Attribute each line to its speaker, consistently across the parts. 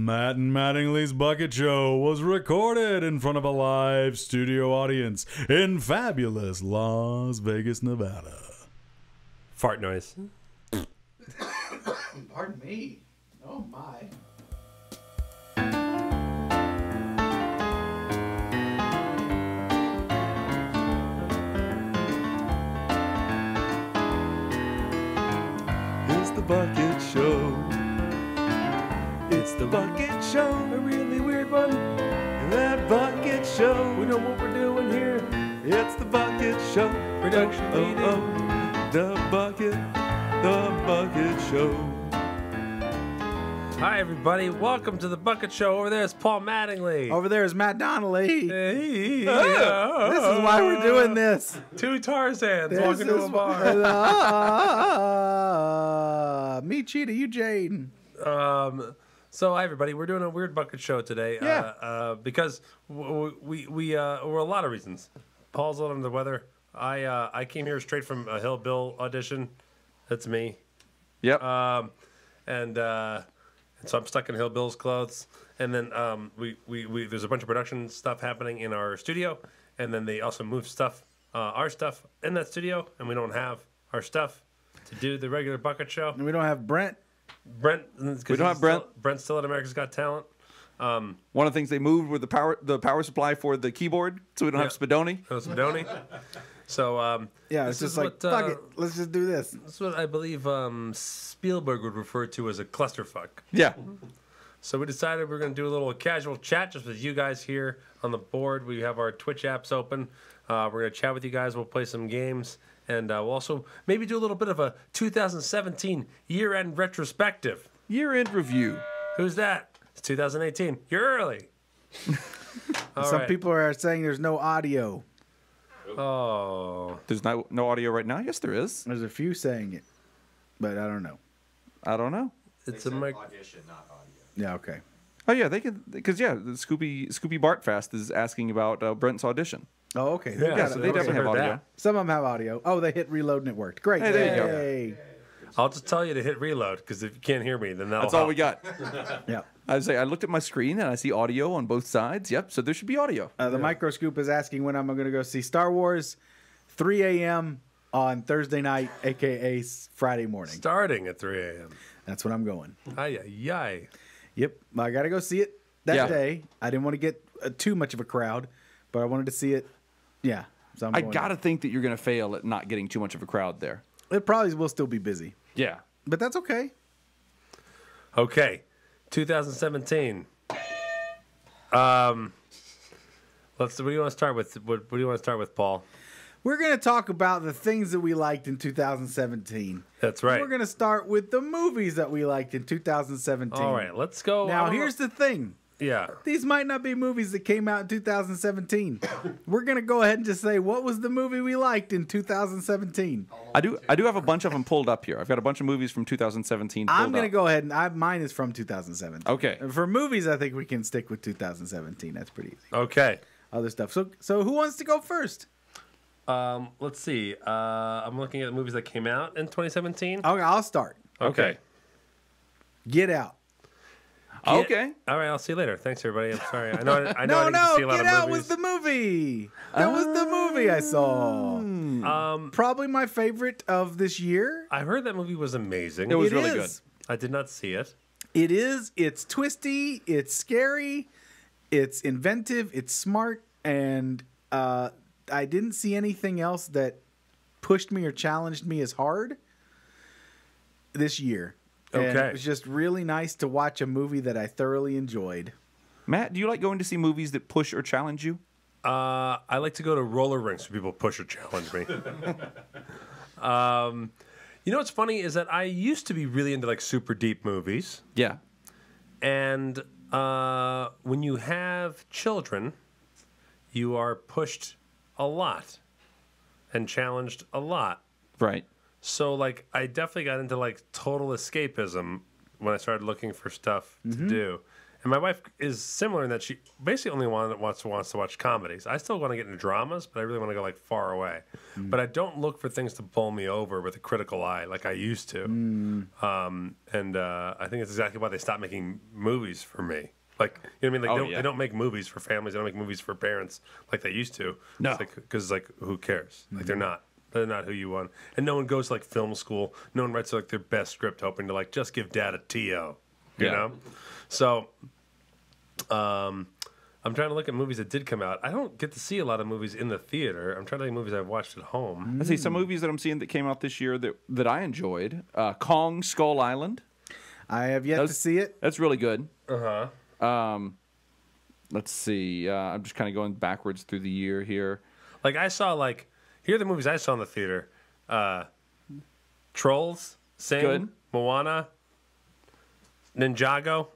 Speaker 1: Matt and Mattingly's Bucket Show was recorded in front of a live studio audience in fabulous Las Vegas, Nevada.
Speaker 2: Fart noise.
Speaker 3: Pardon me. Oh my.
Speaker 4: It's the Bucket Show. It's the Bucket Show. A really weird one. That Bucket Show. We know what we're doing here. It's the Bucket Show.
Speaker 2: Production meeting.
Speaker 4: The Bucket Show.
Speaker 2: Hi, everybody. Welcome to the Bucket Show. Over there is Paul Mattingly.
Speaker 3: Over there is Matt Donnelly.
Speaker 2: Hey,
Speaker 3: This is why we're doing this.
Speaker 2: Two Tarzans
Speaker 3: This
Speaker 2: walking to a
Speaker 3: is
Speaker 2: bar.
Speaker 3: me, Cheetah, you, Jane.
Speaker 2: So, hi, everybody. We're doing a weird Bucket Show today.
Speaker 3: Yeah.
Speaker 2: Because we're a lot of reasons. Paul's a little under the weather. I came here straight from a Hill Bill audition. That's me.
Speaker 4: Yep.
Speaker 2: And so I'm stuck in Hill Bill's clothes. And then we there's a bunch of production stuff happening in our studio, and then they also move stuff, our stuff, in that studio, and we don't have our stuff to do the regular Bucket Show.
Speaker 3: And we don't have Brent.
Speaker 2: Brent,
Speaker 4: We don't have Brent.
Speaker 2: Brent's still at America's Got Talent.
Speaker 4: One of the things they moved were the power supply for the keyboard, so we don't have Spadoni.
Speaker 2: Spadoni. So
Speaker 3: Yeah,
Speaker 2: this
Speaker 3: it's just
Speaker 2: is
Speaker 3: like,
Speaker 2: what,
Speaker 3: fuck it. Let's just do this.
Speaker 2: this is what I believe Spielberg would refer to as a clusterfuck.
Speaker 4: Yeah.
Speaker 2: So we decided we're going to do a little casual chat just with you guys here on the board. We have our Twitch apps open. We're going to chat with you guys. We'll play some games. And we'll also maybe do a little bit of a 2017 year-end retrospective.
Speaker 4: Year-end review.
Speaker 2: Who's that? It's 2018. You're early. All
Speaker 3: Some
Speaker 2: right.
Speaker 3: people are saying there's no audio.
Speaker 2: Oh.
Speaker 4: There's no audio right now. Yes, there is.
Speaker 3: There's a few saying it, but I don't know.
Speaker 4: I don't know.
Speaker 2: It's a mic.
Speaker 5: Audition, not audio.
Speaker 3: Yeah, okay.
Speaker 4: Oh yeah, they could because the Scooby Bartfast is asking about Brent's audition.
Speaker 3: Oh, okay.
Speaker 2: Yeah,
Speaker 4: Yeah,
Speaker 2: so
Speaker 4: so
Speaker 2: they
Speaker 4: they definitely have
Speaker 2: heard
Speaker 4: audio.
Speaker 2: that.
Speaker 3: Some of them have audio. Oh, they hit reload and it worked. Great.
Speaker 4: Hey, there you go.
Speaker 3: Yay.
Speaker 2: I'll just tell you to hit reload because if you can't hear me, then that'll
Speaker 4: That's all we
Speaker 2: help.
Speaker 4: got.
Speaker 3: Yeah.
Speaker 4: I looked at my screen and I see audio on both sides. Yep, so there should be audio.
Speaker 3: The Microscoop is asking when I'm going to go see Star Wars, 3 a.m. on Thursday night, a.k.a. Friday morning.
Speaker 2: Starting at 3 a.m.
Speaker 3: That's when I'm going.
Speaker 2: Ay, ay, ay.
Speaker 3: Yep. I got to go see it that
Speaker 4: Yeah.
Speaker 3: day. I didn't want to get too much of a crowd, but I wanted to see it. Yeah. So I'm
Speaker 4: I
Speaker 3: going.
Speaker 4: gotta think that you're gonna fail at not getting too much of a crowd there.
Speaker 3: It probably will still be busy,
Speaker 4: Yeah.
Speaker 3: but that's okay.
Speaker 2: Okay, 2017. What do you want to start with? What do you want to start with, Paul?
Speaker 3: We're going to talk about the things that we liked in 2017.
Speaker 2: That's right.
Speaker 3: We're going to start with the movies that we liked in 2017.
Speaker 2: All right, let's go.
Speaker 3: Now, here's the thing.
Speaker 2: yeah.
Speaker 3: These might not be movies that came out in 2017. We're going to go ahead and just say, what was the movie we liked in 2017?
Speaker 4: I do have a bunch of them pulled up here. I've got a bunch of movies from 2017 pulled
Speaker 3: I'm going to
Speaker 4: up.
Speaker 3: go ahead and mine is from 2017.
Speaker 4: Okay.
Speaker 3: For movies, I think we can stick with 2017. That's pretty easy.
Speaker 2: Okay.
Speaker 3: Other stuff. So who wants to go first?
Speaker 2: Let's see. I'm looking at the movies that came out in 2017.
Speaker 3: Okay, I'll start.
Speaker 2: Okay.
Speaker 3: Get Out.
Speaker 4: Okay.
Speaker 2: All right. I'll see you later. Thanks, everybody. I'm sorry. I know. I
Speaker 3: No,
Speaker 2: need to see a lot
Speaker 3: Get
Speaker 2: of
Speaker 3: Out
Speaker 2: movies.
Speaker 3: was the movie. That was the movie I saw. Probably my favorite of this year.
Speaker 2: I heard that movie was amazing.
Speaker 4: It was
Speaker 3: It
Speaker 4: really
Speaker 3: is.
Speaker 2: I did not see it.
Speaker 3: It is. It's twisty. It's scary. It's inventive. It's smart. And I didn't see anything else that pushed me or challenged me as hard this year. And
Speaker 2: Okay.
Speaker 3: it was just really nice to watch a movie that I thoroughly enjoyed.
Speaker 4: Matt, do you like going to see movies that push or challenge you?
Speaker 2: I like to go to roller rinks where people push or challenge me. You know what's funny is that I used to be really into like super deep movies,
Speaker 4: Yeah.
Speaker 2: and when you have children, you are pushed a lot and challenged a lot.
Speaker 4: Right.
Speaker 2: So like I definitely got into like total escapism when I started looking for stuff to do. And my wife is similar in that she basically only wants to watch comedies. I still want to get into dramas, but I really want to go like far away. But I don't look for things to pull me over with a critical eye like I used to. I think it's exactly why they stopped making movies for me. Like, you know what I mean? Like, they don't make movies for families. They don't make movies for parents like they used to.
Speaker 4: No.
Speaker 2: Because who cares? Like, they're not who you want. And no one goes to like film school. No one writes like their best script hoping to like just give dad a TO. You know? So, I'm trying to look at movies that did come out. I don't get to see a lot of movies in the theater. I'm trying to think of movies I've watched at home.
Speaker 4: Let's see some movies that I'm seeing that came out this year that I enjoyed. Kong Skull Island.
Speaker 3: I have yet to see it.
Speaker 4: That's really good.
Speaker 2: Uh-huh.
Speaker 4: Let's see. I'm just kind of going backwards through the year here.
Speaker 2: Like, I saw, like, here are the movies I saw in the theater. Trolls, Sing,
Speaker 4: Good.
Speaker 2: Moana, Ninjago.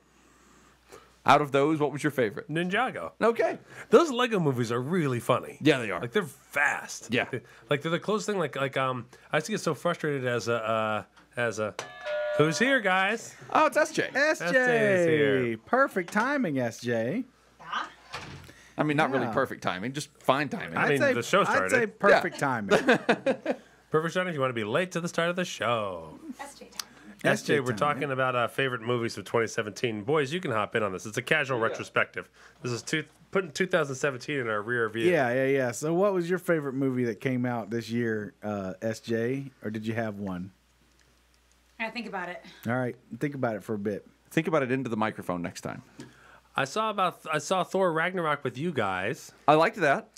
Speaker 4: Out of those, what was your favorite?
Speaker 2: Ninjago.
Speaker 4: Okay.
Speaker 2: Those Lego movies are really funny.
Speaker 4: Yeah, they are.
Speaker 2: Like, they're fast.
Speaker 4: Yeah.
Speaker 2: Like, they're the closest thing. I used to get so frustrated as a who's here, guys?
Speaker 4: Oh, it's SJ.
Speaker 3: SJ.
Speaker 2: is here.
Speaker 3: Perfect timing, SJ.
Speaker 4: I mean, not really
Speaker 3: Yeah.
Speaker 4: perfect timing, just fine timing.
Speaker 2: I mean, the show
Speaker 3: I'd
Speaker 2: started.
Speaker 3: say perfect timing.
Speaker 2: Perfect starting if you want to be late to the start of the show.
Speaker 5: SJ time.
Speaker 2: SJ, we're
Speaker 3: time,
Speaker 2: talking about favorite movies of 2017. Boys, you can hop in on this. It's a casual retrospective. This is putting 2017 in our rear view.
Speaker 3: Yeah. So, what was your favorite movie that came out this year, SJ? Or did you have one?
Speaker 5: I think about it.
Speaker 3: All right, think about it for a bit.
Speaker 4: Think about it into the microphone next time.
Speaker 2: I saw Thor Ragnarok with you guys.
Speaker 4: I liked that.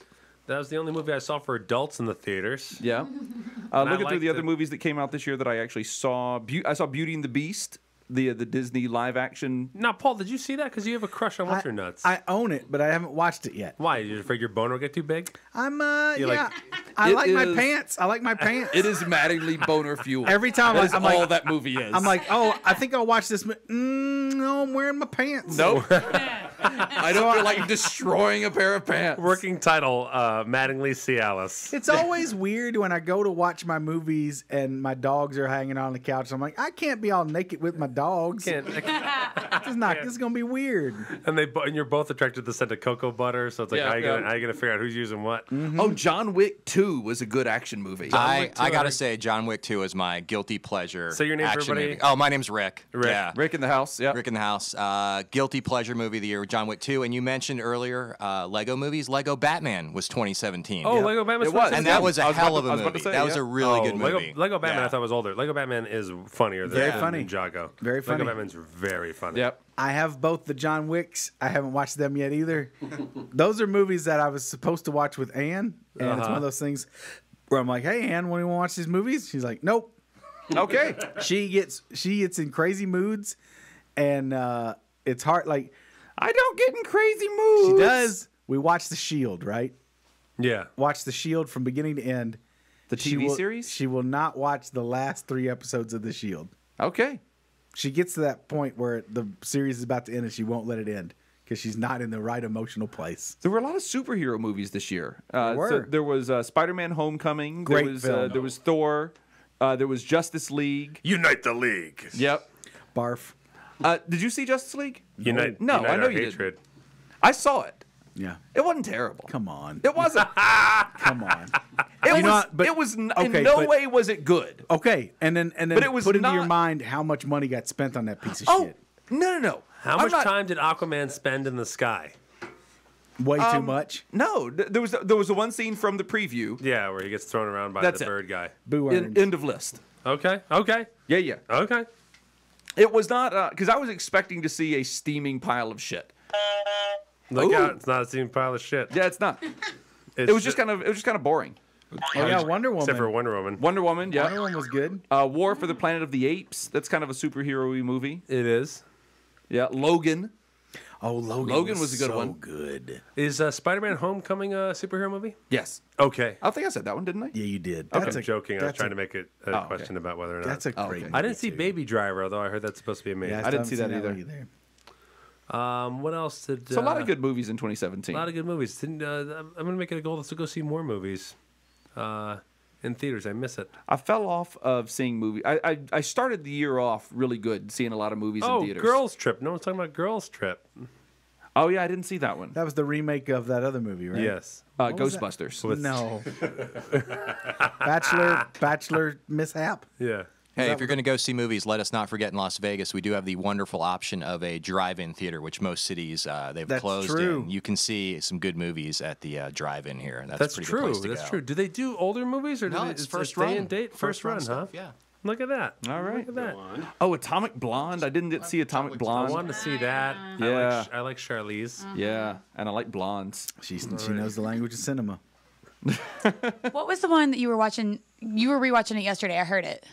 Speaker 2: That was the only movie I saw for adults in the theaters.
Speaker 4: Yeah.
Speaker 2: I
Speaker 4: Looking through
Speaker 2: liked
Speaker 4: the other
Speaker 2: it.
Speaker 4: movies that came out this year that I actually saw, I saw Beauty and the Beast, the Disney live action.
Speaker 2: Now, Paul, did you see that? Because you have a crush on What's Your Nuts.
Speaker 3: I own it, but I haven't watched it yet.
Speaker 2: Why? You afraid your boner will get too big?
Speaker 3: I'm
Speaker 2: You
Speaker 3: yeah.
Speaker 2: like-
Speaker 3: I
Speaker 4: It
Speaker 3: like my
Speaker 4: is-
Speaker 3: pants. I like my pants.
Speaker 4: It is Mattingly boner fuel.
Speaker 3: Every time
Speaker 4: That is
Speaker 3: I'm
Speaker 4: all
Speaker 3: like,
Speaker 4: that movie is.
Speaker 3: I'm like, oh, I think I'll watch this. No, I'm wearing my pants.
Speaker 4: nope. I don't feel like destroying a pair of pants.
Speaker 2: Working title, Mattingly Cialis.
Speaker 3: It's always weird when I go to watch my movies and my dogs are hanging on the couch. I'm like, I can't be all naked with my dogs.
Speaker 2: Can't-
Speaker 3: This is gonna be weird.
Speaker 2: and you're both attracted to the scent of cocoa butter, so it's like,
Speaker 4: Yeah,
Speaker 2: how you
Speaker 4: yeah.
Speaker 2: gonna figure out who's using what?
Speaker 4: Oh, John Wick 2 was a good action movie.
Speaker 6: I
Speaker 2: Wick 2,
Speaker 6: gotta
Speaker 2: I-
Speaker 6: say, John Wick 2 is my guilty pleasure.
Speaker 2: Say your name for
Speaker 6: action
Speaker 2: everybody.
Speaker 6: movie. Oh, my name's Rick.
Speaker 2: Rick.
Speaker 6: Yeah.
Speaker 4: Rick in the House. Yeah.
Speaker 6: Rick in the House. Guilty pleasure movie of the year, John Wick 2. And you mentioned earlier Lego movies. Lego Batman was 2017.
Speaker 2: Oh, Lego Batman.
Speaker 4: It was.
Speaker 6: And
Speaker 4: Yeah.
Speaker 6: that was
Speaker 4: I
Speaker 6: a
Speaker 4: was
Speaker 6: hell
Speaker 4: about
Speaker 6: of
Speaker 4: to- I
Speaker 6: a
Speaker 4: was about
Speaker 6: movie.
Speaker 4: to say,
Speaker 6: That was
Speaker 4: yeah.
Speaker 6: a really good movie.
Speaker 2: Lego Batman,
Speaker 6: Yeah.
Speaker 2: I thought was older. Lego Batman is funnier than
Speaker 3: Very funny.
Speaker 2: Ninjago.
Speaker 3: Very funny.
Speaker 2: Lego Batman's very funny.
Speaker 4: Yep.
Speaker 3: I have both the John Wicks. I haven't watched them yet either. Those are movies that I was supposed to watch with Ann, and it's one of those things where I'm like, "Hey, Ann, want to watch these movies?" She's like, "Nope."
Speaker 4: Okay.
Speaker 3: She gets in crazy moods, and it's hard. Like
Speaker 4: I don't get in crazy moods.
Speaker 3: she does. We watch The Shield, right?
Speaker 2: Yeah.
Speaker 3: Watch The Shield from beginning to end.
Speaker 4: The
Speaker 3: She
Speaker 4: TV
Speaker 3: will-
Speaker 4: series?
Speaker 3: She will not watch the last 3 episodes of The Shield.
Speaker 4: Okay.
Speaker 3: She gets to that point where the series is about to end, and she won't let it end because she's not in the right emotional place.
Speaker 4: There were a lot of superhero movies this year.
Speaker 3: were.
Speaker 4: So there was Spider-Man: Homecoming.
Speaker 3: Great
Speaker 4: there was,
Speaker 3: film.
Speaker 4: There was Thor. There was Justice League.
Speaker 2: Unite the League.
Speaker 4: Yep.
Speaker 3: Barf.
Speaker 4: Did you see Justice League?
Speaker 2: Unite.
Speaker 4: No,
Speaker 2: unite
Speaker 4: I know
Speaker 2: our
Speaker 4: you did.
Speaker 2: hatred.
Speaker 4: I saw it.
Speaker 3: Yeah.
Speaker 4: It wasn't terrible.
Speaker 3: Come on.
Speaker 4: It wasn't.
Speaker 3: Come on.
Speaker 4: It was.
Speaker 3: know what, but-
Speaker 4: it was. In
Speaker 3: okay,
Speaker 4: no
Speaker 3: but-
Speaker 4: way was it good.
Speaker 3: Okay, and then
Speaker 4: But it was
Speaker 3: put into your
Speaker 4: not-
Speaker 3: mind how much money got spent on that piece of
Speaker 4: Oh
Speaker 3: shit.
Speaker 4: no.
Speaker 2: How
Speaker 4: I'm
Speaker 2: much
Speaker 4: not-
Speaker 2: time did Aquaman spend in the sky?
Speaker 3: Way too much.
Speaker 4: No. There was the one scene from the preview.
Speaker 2: Yeah, where he gets thrown around by
Speaker 4: That's
Speaker 2: the
Speaker 4: it.
Speaker 2: bird guy.
Speaker 3: Boo earns.
Speaker 4: End of list.
Speaker 2: Okay.
Speaker 4: Yeah.
Speaker 2: Okay.
Speaker 4: It was not because I was expecting to see a steaming pile of shit.
Speaker 2: Look
Speaker 4: Ooh.
Speaker 2: out! It's not a steam pile of shit.
Speaker 4: Yeah, it's not.
Speaker 2: It's
Speaker 4: It was just kind of boring.
Speaker 3: Oh yeah, Wonder Woman.
Speaker 2: except for Wonder Woman.
Speaker 4: Wonder Woman, yeah.
Speaker 3: Wonder Woman was good.
Speaker 4: War for the Planet of the Apes. That's kind of a superhero-y movie.
Speaker 2: It is.
Speaker 4: Yeah. Logan.
Speaker 3: Oh,
Speaker 4: Logan was a good
Speaker 3: so
Speaker 4: one.
Speaker 3: Good.
Speaker 2: Is Spider-Man: Homecoming a superhero movie?
Speaker 4: Yes.
Speaker 2: Okay.
Speaker 4: I think I said that one, didn't I?
Speaker 3: Yeah, you did.
Speaker 2: I'm
Speaker 3: That's
Speaker 2: joking. I was
Speaker 3: that's
Speaker 2: trying to make it a
Speaker 4: okay.
Speaker 2: question about whether or not.
Speaker 3: That's a
Speaker 4: Oh,
Speaker 3: great.
Speaker 4: okay.
Speaker 2: I didn't
Speaker 3: movie,
Speaker 2: see
Speaker 3: too.
Speaker 2: Baby Driver, although I heard that's supposed to be amazing.
Speaker 3: Yeah,
Speaker 4: I didn't
Speaker 3: still
Speaker 4: see
Speaker 3: haven't
Speaker 4: that
Speaker 3: seen
Speaker 4: either.
Speaker 3: one
Speaker 2: What else did?
Speaker 4: So a lot of good movies in 2017.
Speaker 2: A lot of good movies. I'm gonna make it a goal to go see more movies. in theaters. I miss it.
Speaker 4: I fell off of seeing movies. I started the year off really good, seeing a lot of movies in theaters.
Speaker 2: Girls Trip. No one's talking about Girls Trip.
Speaker 4: Oh yeah, I didn't see that one.
Speaker 3: That was the remake of that other movie, right?
Speaker 2: Yes.
Speaker 3: was that?
Speaker 4: Ghostbusters.
Speaker 3: No. Bachelor mishap.
Speaker 2: Yeah.
Speaker 6: Hey, if you're going to go see movies, let us not forget in Las Vegas, we do have the wonderful option of a drive-in theater, which most cities they've
Speaker 3: That's
Speaker 6: closed
Speaker 3: true.
Speaker 6: in. You can see some good movies at the drive-in here.
Speaker 2: That's
Speaker 6: a pretty
Speaker 2: true.
Speaker 6: Good place to
Speaker 2: That's
Speaker 6: go.
Speaker 2: true. Do they do older movies or
Speaker 6: No,
Speaker 2: do they,
Speaker 6: it's
Speaker 2: a
Speaker 6: first
Speaker 2: day
Speaker 6: run.
Speaker 2: and date? First run, huh?
Speaker 6: stuff, yeah.
Speaker 2: Look at that.
Speaker 4: All right.
Speaker 2: Look at that.
Speaker 4: Oh, Atomic Blonde. I didn't see Atomic
Speaker 2: I
Speaker 4: Blonde.
Speaker 2: wanted to see that.
Speaker 4: Yeah.
Speaker 2: I like Charlize.
Speaker 4: Yeah, and I like blondes.
Speaker 3: She knows the language of cinema.
Speaker 5: What was the one that you were watching? You were rewatching it yesterday. I heard it.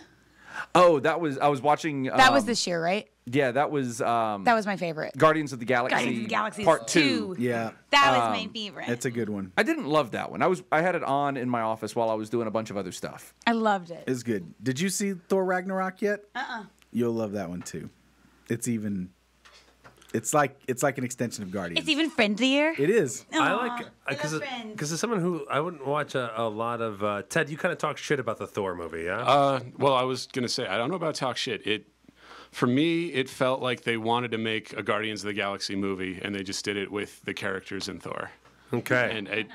Speaker 4: Oh, I was watching.
Speaker 5: That was this year, right?
Speaker 4: Yeah, that was.
Speaker 5: That was my favorite.
Speaker 4: Guardians of the Galaxy.
Speaker 5: Guardians of the Galaxy
Speaker 4: Part 2.
Speaker 3: Yeah.
Speaker 5: That was my favorite.
Speaker 3: It's a good one.
Speaker 4: I didn't love that one. I had it on in my office while I was doing a bunch of other stuff.
Speaker 5: I loved it.
Speaker 3: It's good. Did you see Thor Ragnarok yet? You'll love that one too. It's like an extension of Guardians.
Speaker 5: It's even friendlier.
Speaker 3: It is.
Speaker 2: I like
Speaker 5: I
Speaker 2: because
Speaker 5: love Friends.
Speaker 2: because as someone who I wouldn't watch a lot of Ted. You kind of talk shit about the Thor movie, yeah?
Speaker 7: Well, I was gonna say I don't know about talk shit. For me, it felt like they wanted to make a Guardians of the Galaxy movie, and they just did it with the characters in Thor.
Speaker 2: Okay.
Speaker 7: And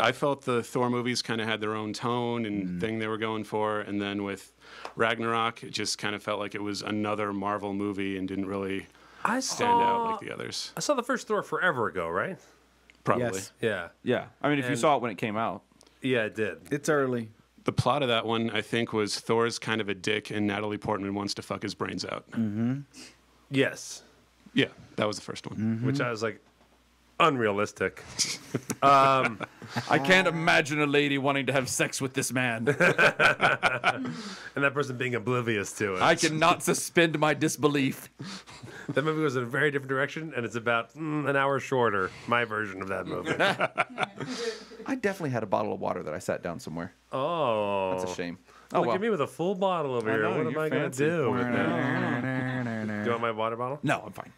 Speaker 7: I felt the Thor movies kind of had their own tone and thing they were going for, and then with Ragnarok, it just kind of felt like it was another Marvel movie and didn't really stand out like the others.
Speaker 2: I saw the first Thor forever ago, right?
Speaker 7: Probably.
Speaker 3: Yes.
Speaker 2: Yeah.
Speaker 4: Yeah, I mean, if you
Speaker 2: And-
Speaker 4: saw it when it came out.
Speaker 2: Yeah, it did.
Speaker 3: It's early.
Speaker 7: The plot of that one, I think, was Thor's kind of a dick, and Natalie Portman wants to fuck his brains out.
Speaker 2: Yes.
Speaker 7: Yeah, that was the first one.
Speaker 2: Which I was like, unrealistic.
Speaker 4: I can't imagine a lady wanting to have sex with this man.
Speaker 2: And that person being oblivious to it.
Speaker 4: I cannot suspend my disbelief.
Speaker 2: That movie was in a very different direction, and it's about an hour shorter. My version of that movie.
Speaker 4: I definitely had a bottle of water that I sat down somewhere.
Speaker 2: Oh,
Speaker 4: That's a shame. Oh,
Speaker 2: Look
Speaker 4: well.
Speaker 2: at me with a full bottle over here.
Speaker 4: know,
Speaker 2: What am
Speaker 4: you're
Speaker 2: I going to
Speaker 4: fancy.
Speaker 2: do? With that? Do you want my water bottle?
Speaker 4: No, I'm fine.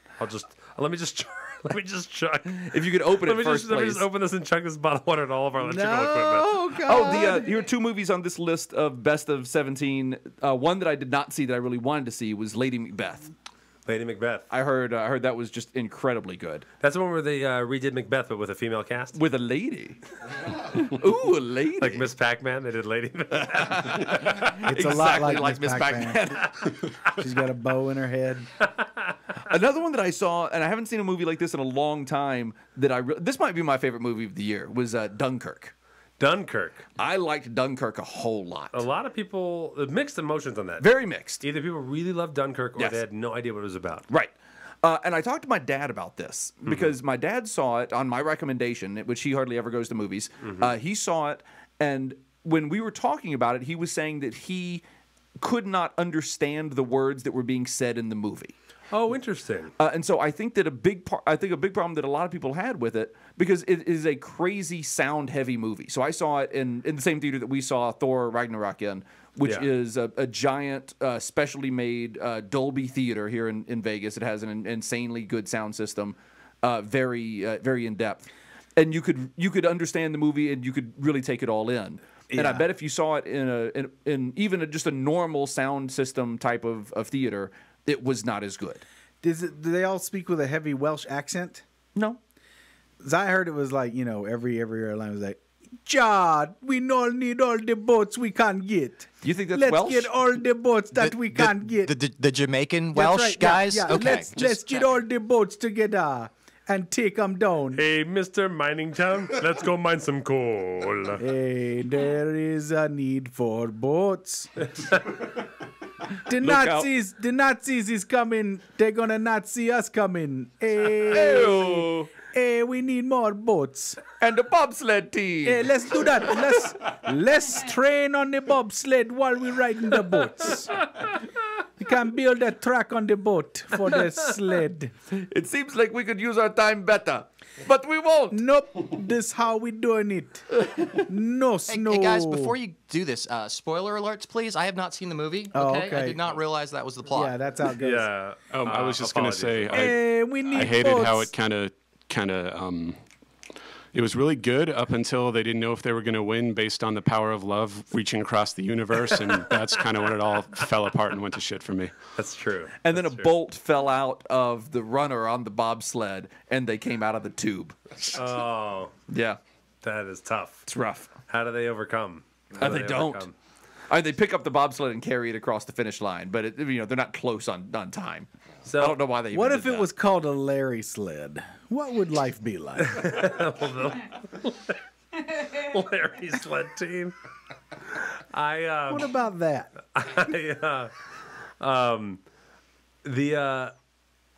Speaker 2: Let me just chuck.
Speaker 4: If you could open it
Speaker 2: Let me
Speaker 4: first,
Speaker 2: just
Speaker 4: please.
Speaker 2: open this and chuck this bottle of water at all of our electrical equipment.
Speaker 3: Oh God.
Speaker 4: Oh, here are two movies on this list of best of 17. One that I did not see that I really wanted to see was Lady Macbeth.
Speaker 2: Lady Macbeth.
Speaker 4: I heard that was just incredibly good.
Speaker 2: That's the one where they redid Macbeth, but with a female cast.
Speaker 4: With a lady. Ooh, a lady.
Speaker 2: Like Miss Pac-Man, they did Lady Macbeth.
Speaker 3: It's a lot
Speaker 4: exactly
Speaker 3: like Miss
Speaker 4: Miss
Speaker 3: Pac-Man.
Speaker 4: Pac-Man.
Speaker 3: She's got a bow in her head.
Speaker 4: Another one that I saw, and I haven't seen a movie like this in a long time, this might be my favorite movie of the year, was Dunkirk.
Speaker 2: Dunkirk.
Speaker 4: I liked Dunkirk a whole lot.
Speaker 2: A lot of people, mixed emotions on that.
Speaker 4: Very mixed.
Speaker 2: Either people really loved Dunkirk or
Speaker 4: Yes.
Speaker 2: they had no idea what it was about.
Speaker 4: Right. And I talked to my dad about this because my dad saw it on my recommendation, which he hardly ever goes to movies. He saw it, and when we were talking about it, he was saying that he could not understand the words that were being said in the movie.
Speaker 2: Oh, interesting.
Speaker 4: And so I think that a big problem that a lot of people had with it, because it is a crazy sound heavy movie. So I saw it in the same theater that we saw Thor Ragnarok in, which
Speaker 2: Yeah.
Speaker 4: is a giant specially made Dolby theater here in Vegas. It has an insanely good sound system, very in depth, and you could understand the movie and you could really take it all in. And I
Speaker 3: Yeah.
Speaker 4: bet if you saw it in even just a normal sound system type of theater, it was not as good.
Speaker 3: Do they all speak with a heavy Welsh accent?
Speaker 4: No.
Speaker 3: 'Cause I heard it was like, every airline was like, Jad, we all need all the boats we can get.
Speaker 4: You think that's
Speaker 3: Let's
Speaker 4: Welsh?
Speaker 3: get all the boats that we can get.
Speaker 6: The Jamaican
Speaker 3: That's
Speaker 6: Welsh
Speaker 3: right, yeah,
Speaker 6: guys?
Speaker 3: yeah.
Speaker 6: Okay.
Speaker 3: Let's
Speaker 6: just
Speaker 3: get
Speaker 6: check.
Speaker 3: all the boats together and take them down.
Speaker 2: Hey, Mr. Mining Town, let's go mine some coal.
Speaker 3: Hey, there is a need for boats. The
Speaker 4: out.
Speaker 3: Nazis is coming. They're gonna not see us coming. Hey, hey, we need more boats.
Speaker 4: And the bobsled team.
Speaker 3: Hey, let's do that. Let's train on the bobsled while we're riding the boats. We can build a track on the boat for the sled.
Speaker 4: It seems like we could use our time better, but we won't.
Speaker 3: Nope, this how we doing it. No snow.
Speaker 6: Hey, guys, before you do this, spoiler alerts, please. I have not seen the movie.
Speaker 3: Oh,
Speaker 6: I
Speaker 3: okay.
Speaker 6: did not realize that was the plot.
Speaker 3: Yeah, that's how it goes.
Speaker 2: Yeah.
Speaker 7: I was just gonna say,
Speaker 3: Hey, we need
Speaker 7: I hated how
Speaker 3: boats.
Speaker 7: it kind of It was really good up until they didn't know if they were going to win based on the power of love reaching across the universe, and that's kind of when it all fell apart and went to shit for me.
Speaker 2: That's true.
Speaker 4: And then a bolt fell out of the runner on the bobsled, and they came out of the tube.
Speaker 2: Oh,
Speaker 4: Yeah,
Speaker 2: that is tough.
Speaker 4: it's rough.
Speaker 2: How do they overcome? How do
Speaker 4: They don't.
Speaker 2: overcome?
Speaker 4: They pick up the bobsled and carry it across the finish line, but they're not close on time.
Speaker 2: So
Speaker 4: I don't know why they.
Speaker 3: What
Speaker 4: even
Speaker 3: if
Speaker 4: did
Speaker 3: it
Speaker 4: that.
Speaker 3: was called a Larry sled? What would life be like?
Speaker 2: Larry Sled Team.
Speaker 3: What about that?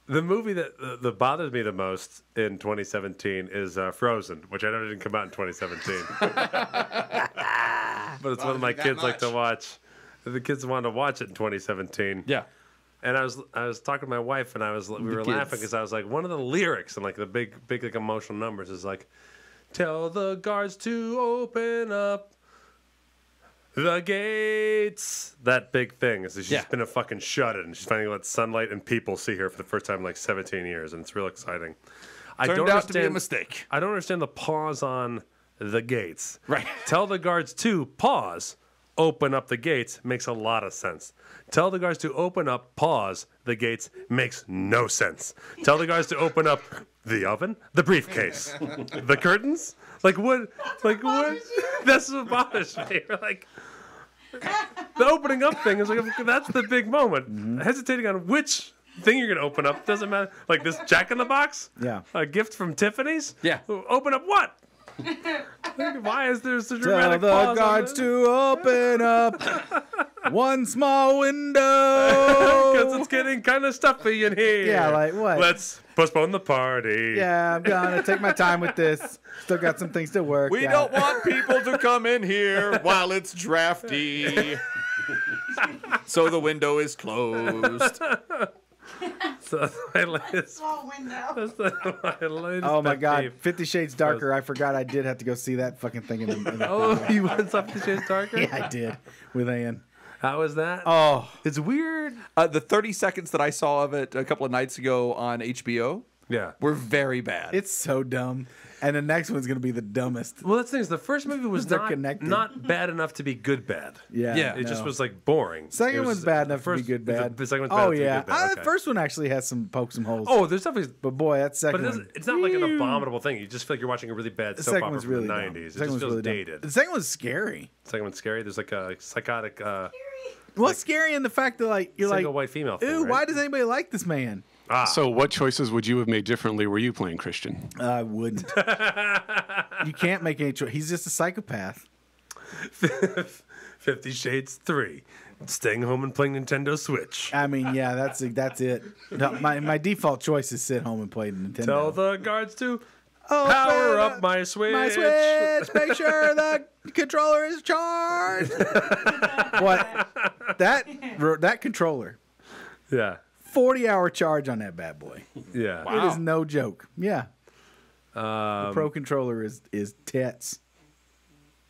Speaker 2: The movie that bothers me the most in 2017 is Frozen, which I know didn't come out in 2017. But it's one of my kids like to watch. The kids wanted to watch it in 2017.
Speaker 4: Yeah.
Speaker 2: And I was talking to my wife, and we were laughing because I was like, one of the lyrics and like the big like emotional numbers is like, "Tell the guards to open up the gates." That big thing is that she's been a fucking shut-in. She's finally let sunlight and people see her for the first time in like 17 years, and it's real exciting.
Speaker 4: Turned out to be a mistake.
Speaker 2: I don't understand the pause on the gates.
Speaker 4: Right.
Speaker 2: Tell the guards to pause, open up the gates makes a lot of sense. Tell the guards to open up, pause the gates makes no sense. Tell the guards to open up the oven, the briefcase, the curtains. Like what? Like what? That's what bothers me. Like the opening up thing is like that's the big moment. Hesitating on which thing you're gonna open up doesn't matter. Like this Jack in the Box.
Speaker 3: Yeah.
Speaker 2: A gift from Tiffany's.
Speaker 4: Yeah.
Speaker 2: Open up what? Why is there such a
Speaker 3: Tell
Speaker 2: dramatic
Speaker 3: the
Speaker 2: pause on
Speaker 3: guards
Speaker 2: that?
Speaker 3: to open up one small window.
Speaker 2: Because it's getting kind of stuffy in here.
Speaker 3: Yeah, like what?
Speaker 2: Let's postpone the party.
Speaker 3: Yeah, I'm gonna take my time with this. Still got some things to work.
Speaker 4: We
Speaker 3: out.
Speaker 4: don't want people to come in here while it's drafty. So the window is closed.
Speaker 2: So that's my latest.
Speaker 8: Small window.
Speaker 2: That's my latest
Speaker 3: Oh my
Speaker 2: pet
Speaker 3: God,
Speaker 2: peeve.
Speaker 3: 50 Shades Darker. I forgot I did have to go see that fucking thing in the
Speaker 2: Oh, you want something to Shades Darker?
Speaker 3: yeah, I did with Ann.
Speaker 2: How was that?
Speaker 3: Oh,
Speaker 2: It's weird.
Speaker 4: The 30 seconds that I saw of it a couple of nights ago on HBO
Speaker 2: Yeah.
Speaker 4: were very bad.
Speaker 3: it's so dumb. And the next one's gonna be the dumbest.
Speaker 2: Well, that's the thing. Is the first movie was
Speaker 3: They're
Speaker 2: not
Speaker 3: connected.
Speaker 2: bad enough to be good bad.
Speaker 3: Yeah,
Speaker 4: Yeah.
Speaker 2: It just
Speaker 3: no.
Speaker 2: was like boring.
Speaker 3: Second
Speaker 2: It was-
Speaker 3: one's bad
Speaker 2: the
Speaker 3: enough to be good bad.
Speaker 2: The second one's bad
Speaker 3: oh
Speaker 2: enough to be
Speaker 3: yeah,
Speaker 2: good bad. Okay.
Speaker 3: the first one actually has some pokes and holes.
Speaker 2: Oh, there's definitely.
Speaker 3: but boy, that
Speaker 2: But
Speaker 3: second
Speaker 2: it
Speaker 3: one.
Speaker 2: it's not like an abominable thing. You just feel like you're watching a really bad
Speaker 3: The
Speaker 2: soap
Speaker 3: second
Speaker 2: opera
Speaker 3: one's
Speaker 2: from
Speaker 3: really
Speaker 2: the
Speaker 3: dumb.
Speaker 2: 90s.
Speaker 3: The
Speaker 2: It
Speaker 3: second
Speaker 2: just
Speaker 3: one's
Speaker 2: feels
Speaker 3: really dumb.
Speaker 2: dated.
Speaker 3: The second one's scary.
Speaker 2: The second one's scary. There's like a psychotic
Speaker 3: What's scary in the fact that like you're
Speaker 2: single
Speaker 3: like,
Speaker 2: white female thing,
Speaker 3: ooh,
Speaker 2: right?
Speaker 3: why does anybody like this man?
Speaker 7: So, what choices would you have made differently were you playing Christian?
Speaker 3: I wouldn't. You can't make any choice. He's just a psychopath.
Speaker 2: 50 Shades 3. Staying home and playing Nintendo Switch.
Speaker 3: I mean, yeah, that's it. No, my default choice is sit home and play Nintendo.
Speaker 2: Tell the guards to
Speaker 3: Oh,
Speaker 2: power
Speaker 3: man,
Speaker 2: up my Switch.
Speaker 3: My Switch. Make sure the controller is charged. What? That controller.
Speaker 2: Yeah.
Speaker 3: 40-hour charge on that bad boy.
Speaker 2: Yeah.
Speaker 3: It is no joke. Yeah. The Pro controller is tits.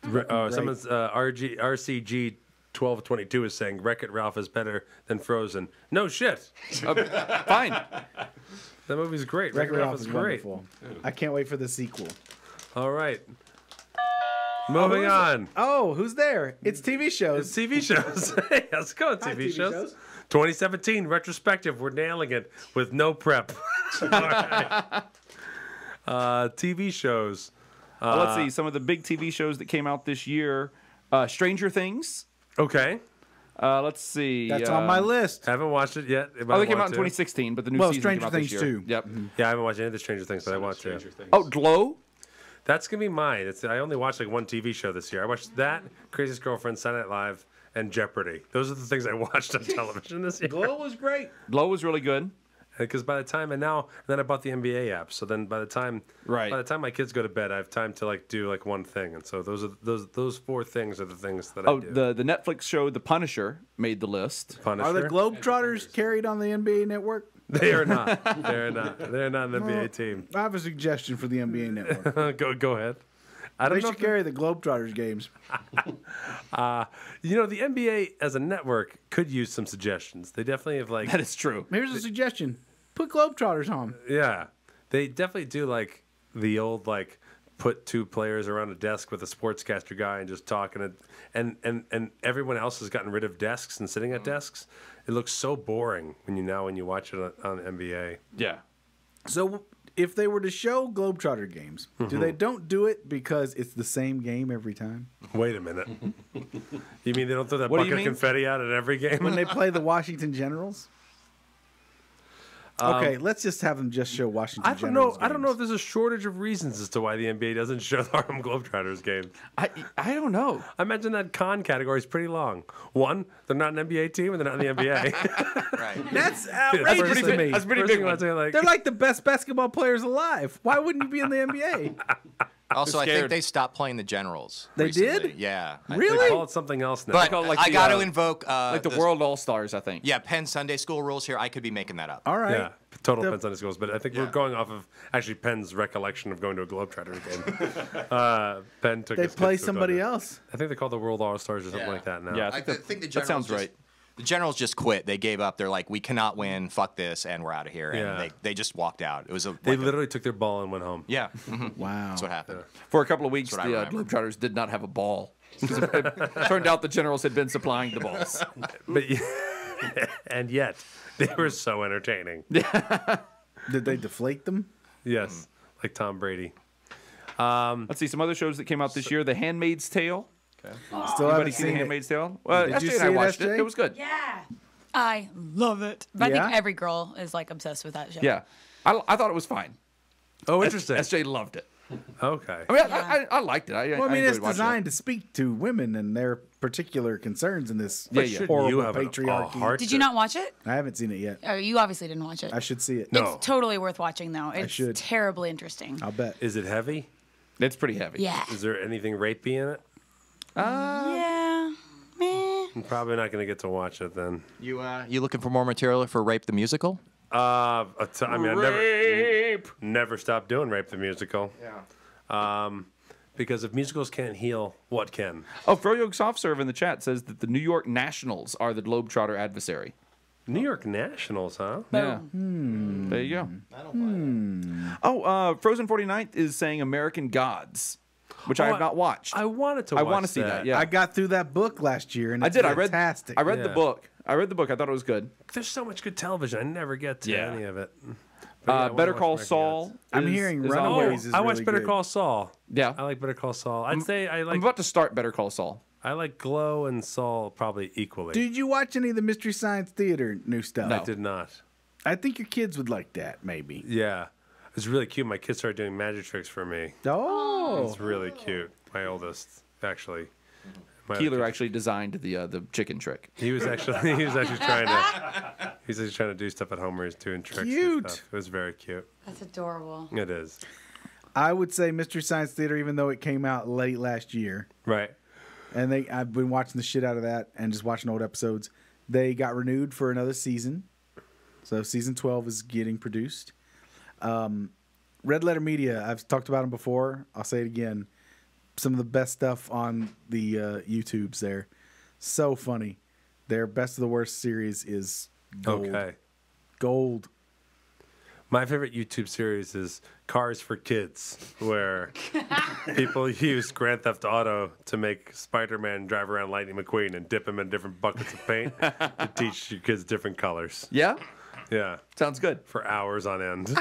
Speaker 2: Someone's RCG 1222 is saying Wreck-It Ralph is better than Frozen. No shit.
Speaker 4: Fine.
Speaker 2: That movie's great.
Speaker 3: Wreck-It
Speaker 2: Wreck-It
Speaker 3: Ralph is
Speaker 2: great.
Speaker 3: wonderful. I can't wait for the sequel.
Speaker 2: All right. Moving on.
Speaker 3: Oh, who's there? It's TV shows.
Speaker 2: It's TV shows. Hey, how's it going, TV shows? 2017 retrospective. We're nailing it with no prep. All right. TV shows.
Speaker 4: Let's see some of the big TV shows that came out this year. Stranger Things.
Speaker 2: Okay.
Speaker 4: Let's see.
Speaker 3: That's on my list.
Speaker 2: Haven't watched it yet.
Speaker 4: Oh, they came out in 2016, but the new
Speaker 3: Well,
Speaker 4: season
Speaker 3: Stranger
Speaker 4: came out
Speaker 3: Things
Speaker 4: this year.
Speaker 3: too.
Speaker 4: Yep.
Speaker 2: Yeah, I haven't watched any of the Stranger Things, but I want to.
Speaker 4: Oh, Glow.
Speaker 2: That's gonna be mine. I only watched like one TV show this year. I watched that, Craziest Girlfriend, Saturday Night Live, and Jeopardy. Those are the things I watched on television this year.
Speaker 3: Glow was great.
Speaker 4: Glow was really good.
Speaker 2: Because by the time then I bought the NBA app. So then by the time my kids go to bed, I have time to like do like one thing. And so those four things are the things that I do.
Speaker 4: The Netflix show The Punisher made the list.
Speaker 2: Punisher.
Speaker 3: Are the Globetrotters carried on the NBA network?
Speaker 2: They are not. They're not. They're not an NBA team.
Speaker 3: I have a suggestion for the NBA network.
Speaker 2: Go ahead. I don't
Speaker 3: They
Speaker 2: know.
Speaker 3: should carry the Globetrotters games.
Speaker 2: You know, the NBA as a network could use some suggestions. They definitely have like
Speaker 4: That is true.
Speaker 3: Here's a suggestion. Put Globetrotters on.
Speaker 2: yeah. They definitely do like the old like put two players around a desk with a sportscaster guy and just talking, and everyone else has gotten rid of desks and sitting at desks. It looks so boring when you watch it on NBA.
Speaker 4: Yeah.
Speaker 3: So if they were to show Globetrotter games, they don't do it because it's the same game every time?
Speaker 2: Wait a minute. You mean they don't throw that
Speaker 4: What do you
Speaker 2: bucket of
Speaker 4: mean?
Speaker 2: confetti out at every game?
Speaker 3: When they play the Washington Generals? Okay, let's just have them just show Washington
Speaker 2: I don't
Speaker 3: Generals
Speaker 2: know. I don't know if
Speaker 3: games.
Speaker 2: there's a shortage of reasons as to why the NBA doesn't show the Harlem Globetrotters game.
Speaker 4: I don't know.
Speaker 2: I imagine that con category is pretty long. One, they're not an NBA team, and they're not in the NBA.
Speaker 6: Right.
Speaker 3: That's outrageous to me.
Speaker 4: That's pretty
Speaker 2: First
Speaker 4: big
Speaker 2: thing
Speaker 4: one.
Speaker 2: I'd say, like,
Speaker 3: They're like the best basketball players alive. Why wouldn't you be in the NBA?
Speaker 6: Also, I think
Speaker 4: scared.
Speaker 6: they stopped playing the Generals.
Speaker 3: They
Speaker 6: recently.
Speaker 3: did?
Speaker 6: Yeah. I
Speaker 3: Really?
Speaker 2: they call it something else now.
Speaker 6: But
Speaker 4: call it like
Speaker 6: I
Speaker 4: the,
Speaker 6: got to
Speaker 4: uh,
Speaker 6: invoke
Speaker 4: Like the World All Stars, I think.
Speaker 6: Yeah, Penn Sunday School rules here. I could be making that up.
Speaker 3: All right.
Speaker 2: Yeah, total
Speaker 3: The-
Speaker 2: Penn Sunday schools, but I think we're
Speaker 6: Yeah.
Speaker 2: going off of actually Penn's recollection of going to a Globetrotter game. Penn took
Speaker 3: They
Speaker 2: his
Speaker 3: play
Speaker 2: kids to a
Speaker 3: somebody
Speaker 2: Globetrotter.
Speaker 3: else.
Speaker 2: I think they call the World All Stars or something
Speaker 6: Yeah.
Speaker 2: like that now.
Speaker 4: Yeah,
Speaker 6: I think the
Speaker 4: that
Speaker 6: Generals
Speaker 4: sounds
Speaker 6: just-
Speaker 4: right.
Speaker 6: The Generals just quit. They gave up. They're like, we cannot win. Fuck this, and we're out of here. And
Speaker 2: Yeah.
Speaker 6: they just walked out. It was a.
Speaker 2: They
Speaker 6: like a-
Speaker 2: literally took their ball and went home.
Speaker 6: yeah. Mhm.
Speaker 3: Wow.
Speaker 6: That's what happened.
Speaker 4: For a couple of weeks,
Speaker 6: That's what I
Speaker 4: the
Speaker 6: remember.
Speaker 4: Globetrotters did not have a ball. It turned out the Generals had been supplying the balls.
Speaker 2: But and yet they were so entertaining.
Speaker 3: Did they deflate them?
Speaker 2: Yes, like Tom Brady.
Speaker 4: Let's see some other shows that came out this year. The Handmaid's Tale.
Speaker 3: Still
Speaker 4: Anybody
Speaker 3: haven't
Speaker 4: seen The
Speaker 3: seen it.
Speaker 4: Handmaid's Tale? Well,
Speaker 3: Did you
Speaker 4: SJ and
Speaker 3: see
Speaker 4: I
Speaker 3: it,
Speaker 4: watched
Speaker 3: SJ?
Speaker 4: it. It was good.
Speaker 5: Yeah. I love it. But I
Speaker 3: Yeah?
Speaker 5: think every girl is like obsessed with that show.
Speaker 4: Yeah. I thought it was fine.
Speaker 2: Oh, interesting.
Speaker 4: SJ loved it.
Speaker 2: Okay.
Speaker 4: I mean,
Speaker 5: Yeah.
Speaker 4: I liked it.
Speaker 3: Well, I mean, it's
Speaker 4: enjoyed watching
Speaker 3: designed to speak to women and their particular concerns in this
Speaker 4: Yeah, yeah.
Speaker 3: horrible
Speaker 2: You have a
Speaker 3: patriarchy.
Speaker 2: heart
Speaker 5: Did you not watch it?
Speaker 3: I haven't seen it yet.
Speaker 5: Oh, you obviously didn't watch it.
Speaker 3: I should see it.
Speaker 2: No.
Speaker 5: It's totally worth watching, though. It's
Speaker 3: should.
Speaker 5: terribly interesting.
Speaker 3: I'll bet.
Speaker 2: Is it heavy?
Speaker 4: it. It's pretty heavy.
Speaker 5: Yeah.
Speaker 2: Is there anything rapey in it?
Speaker 5: Yeah. Meh.
Speaker 2: I'm probably not going to get to watch it then.
Speaker 6: You looking for more material for Rape the Musical?
Speaker 2: I mean, I never stopped doing Rape the Musical. Yeah. Because if musicals can't heal, what can?
Speaker 4: Oh, Froyo Softserve in the chat says that the New York Nationals are the Globetrotter adversary.
Speaker 2: New York Nationals, huh?
Speaker 4: Yeah. There you go. Oh, Frozen 49th is saying American Gods, which I have not watched.
Speaker 2: I wanted to.
Speaker 4: I
Speaker 2: watch
Speaker 4: want to see that. Yeah,
Speaker 3: I got through that book last year, and
Speaker 4: I
Speaker 3: it's
Speaker 4: did.
Speaker 3: fantastic.
Speaker 4: I read the
Speaker 2: Yeah.
Speaker 4: book. I thought it was good.
Speaker 2: There's so much good television. I never get to
Speaker 4: Yeah.
Speaker 2: any of it. But yeah, I wanna
Speaker 4: Better
Speaker 2: watch
Speaker 4: Call
Speaker 2: American
Speaker 4: Saul.
Speaker 2: Gods.
Speaker 3: I'm
Speaker 4: is-
Speaker 3: hearing
Speaker 4: is on
Speaker 3: Runaways
Speaker 4: hold.
Speaker 3: is
Speaker 2: I watched
Speaker 3: really
Speaker 2: Better
Speaker 3: good.
Speaker 2: Call Saul.
Speaker 4: Yeah,
Speaker 2: I like Better Call Saul. I'd say I
Speaker 4: I'm
Speaker 2: like
Speaker 4: about to start Better Call Saul.
Speaker 2: I like Glow and Saul probably equally.
Speaker 3: Did you watch any of the Mystery Science Theater new stuff?
Speaker 4: No.
Speaker 2: I did not.
Speaker 3: I think your kids would like that, maybe.
Speaker 2: Yeah, it's really cute. My kids started doing magic tricks for me.
Speaker 3: Oh.
Speaker 2: It's really cute. My oldest, actually. My
Speaker 4: Keeler
Speaker 2: other
Speaker 4: actually designed the chicken trick.
Speaker 2: kid- He was actually trying to do stuff at home where he's doing tricks.
Speaker 3: Cute.
Speaker 2: And stuff. It was very cute.
Speaker 5: That's adorable.
Speaker 2: It is.
Speaker 3: I would say Mystery Science Theater, even though it came out late last year,
Speaker 2: Right.
Speaker 3: and I've been watching the shit out of that and just watching old episodes. They got renewed for another season, so season 12 is getting produced. Red Letter Media, I've talked about them before. I'll say it again. Some of the best stuff on the YouTubes there. So funny. Their Best of the Worst series is gold.
Speaker 2: Okay.
Speaker 3: Gold.
Speaker 2: My favorite YouTube series is Cars for Kids, where people use Grand Theft Auto to make Spider-Man drive around Lightning McQueen and dip him in different buckets of paint to teach your kids different colors.
Speaker 4: Yeah,
Speaker 2: Yeah,
Speaker 4: sounds good.
Speaker 2: for hours on end.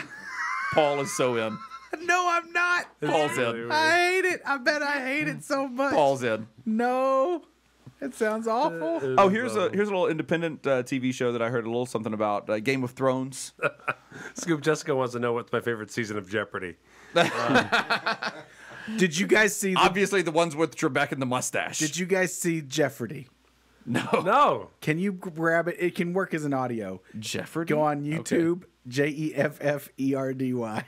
Speaker 4: Paul is so in.
Speaker 3: No, I'm not.
Speaker 4: Paul's
Speaker 2: really
Speaker 4: in.
Speaker 2: weird.
Speaker 3: I hate it. I bet I hate it so much.
Speaker 4: Paul's in.
Speaker 3: No. It sounds awful.
Speaker 4: Oh, here's a little independent TV show that I heard a little something about. Game of Thrones.
Speaker 2: Scoop Jessica wants to know what's my favorite season of Jeopardy.
Speaker 3: Did you guys see
Speaker 4: Obviously, the ones with Trebek and the mustache.
Speaker 3: Did you guys see Jeopardy?
Speaker 2: No.
Speaker 3: Can you grab it? It can work as an audio.
Speaker 4: Jeopardy?
Speaker 3: Go on YouTube, JEFFERDY.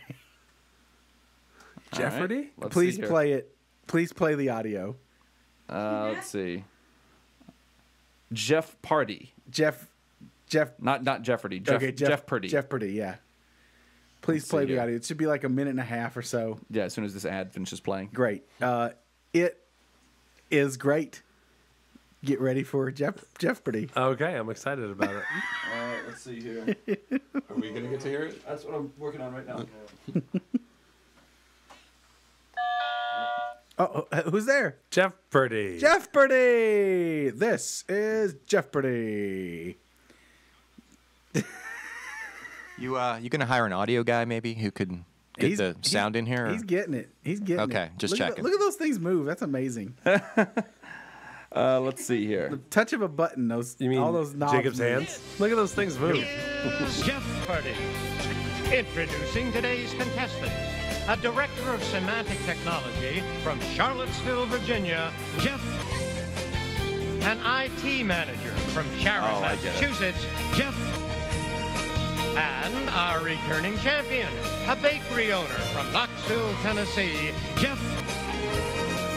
Speaker 2: Jeopardy?
Speaker 3: Please play it. Please play the audio.
Speaker 4: Let's see. Jeff Party.
Speaker 3: Jeff.
Speaker 4: Not Jeopardy. Jeff Purdy.
Speaker 3: Jeff Purdy, yeah. Please play
Speaker 4: see
Speaker 3: the
Speaker 4: here.
Speaker 3: audio. It should be like a minute and a half or so.
Speaker 4: Yeah, as soon as this ad finishes playing.
Speaker 3: Great. It is great. Get ready for Jeopardy.
Speaker 2: Okay, I'm excited about it.
Speaker 4: All right, let's see here. Are we going to get to hear it? That's what I'm working on right now.
Speaker 3: Oh, who's there?
Speaker 2: Jeff Purdy.
Speaker 3: Jeff Purdy. This is Jeff Purdy.
Speaker 6: You gonna hire an audio guy maybe who could get the sound in here? Or?
Speaker 3: He's getting it. He's getting it.
Speaker 6: Okay, just
Speaker 3: look
Speaker 6: checking.
Speaker 3: Look at those things move. That's amazing.
Speaker 4: Let's see here.
Speaker 3: The touch of a button. Those
Speaker 2: You mean
Speaker 3: all those knobs.
Speaker 2: Jacob's
Speaker 3: move.
Speaker 2: hands? Look at those things move.
Speaker 8: Jeff Purdy. Introducing today's contestant, a director of semantic technology from Charlottesville, Virginia, Jeff. An IT manager from Sharon,
Speaker 4: I get it.
Speaker 8: Massachusetts, Jeff. And our returning champion, a bakery owner from Knoxville, Tennessee, Jeff.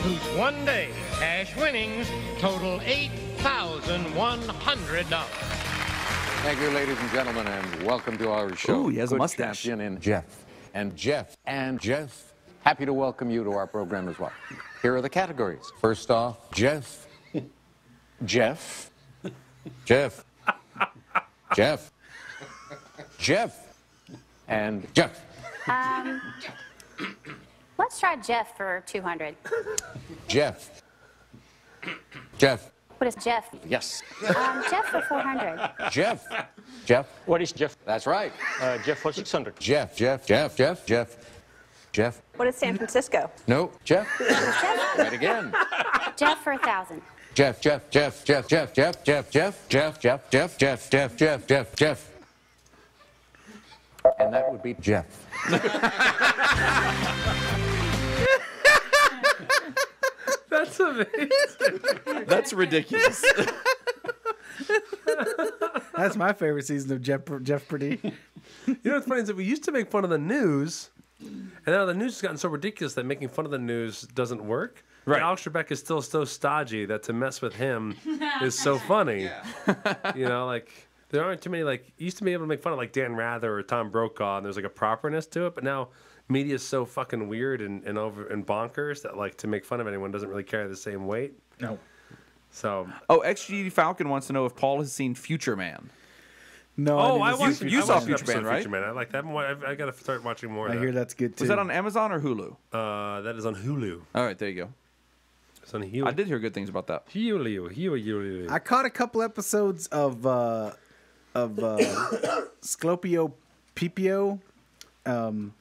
Speaker 8: Whose one-day cash winnings total $8,100.
Speaker 9: Thank you, ladies and gentlemen, and welcome to our show.
Speaker 4: Ooh, he has a
Speaker 9: Good
Speaker 4: mustache.
Speaker 9: Champion in Jeff. And Jeff. And Jeff. Happy to welcome you to our program as well. Here are the categories. First off, Jeff. Jeff. Jeff. Jeff. Jeff. And Jeff.
Speaker 10: Let's try Jeff for 200.
Speaker 9: Jeff. Jeff.
Speaker 10: What is Jeff?
Speaker 9: Yes.
Speaker 10: Jeff for 400.
Speaker 9: Jeff. Jeff.
Speaker 8: What is Jeff?
Speaker 9: That's right.
Speaker 8: Jeff for 600.
Speaker 9: Jeff. Jeff. Jeff. Jeff. Jeff. Jeff.
Speaker 10: What is San Francisco?
Speaker 9: No. Jeff. Right again.
Speaker 10: Jeff for 1,000.
Speaker 9: Jeff, Jeff, Jeff, Jeff, Jeff, Jeff, Jeff, Jeff, Jeff, Jeff, Jeff, Jeff, Jeff, Jeff, Jeff, Jeff. And that would be Jeff.
Speaker 2: That's amazing.
Speaker 4: That's ridiculous.
Speaker 3: That's my favorite season of Jeff Purdy.
Speaker 2: You know what's funny is that we used to make fun of the news, and now the news has gotten so ridiculous that making fun of the news doesn't work.
Speaker 4: Right.
Speaker 2: And Alex Trebek is still so stodgy that to mess with him is so funny. You know, like there aren't too many like you used to be able to make fun of like Dan Rather or Tom Brokaw, and there's like a properness to it, but now media is so fucking weird and over and bonkers that like to make fun of anyone doesn't really carry the same weight.
Speaker 3: No.
Speaker 2: So
Speaker 4: Oh, XG Falcon wants to know if Paul has seen Future Man.
Speaker 3: No.
Speaker 2: I
Speaker 3: didn't
Speaker 2: watched
Speaker 3: see-
Speaker 4: you
Speaker 2: I
Speaker 4: saw
Speaker 2: watched an
Speaker 4: Future
Speaker 2: episode
Speaker 4: Man,
Speaker 2: of
Speaker 4: right?
Speaker 2: Future Man. I like that. I got to start watching more.
Speaker 3: I
Speaker 2: of
Speaker 3: hear
Speaker 2: that.
Speaker 3: that's good too.
Speaker 4: Was that on Amazon or Hulu?
Speaker 2: That is on Hulu.
Speaker 4: All right, there you go.
Speaker 2: It's on Hulu.
Speaker 4: I did hear good things about that.
Speaker 2: Hulu.
Speaker 3: I caught a couple episodes of Sclopio Pipio, Brad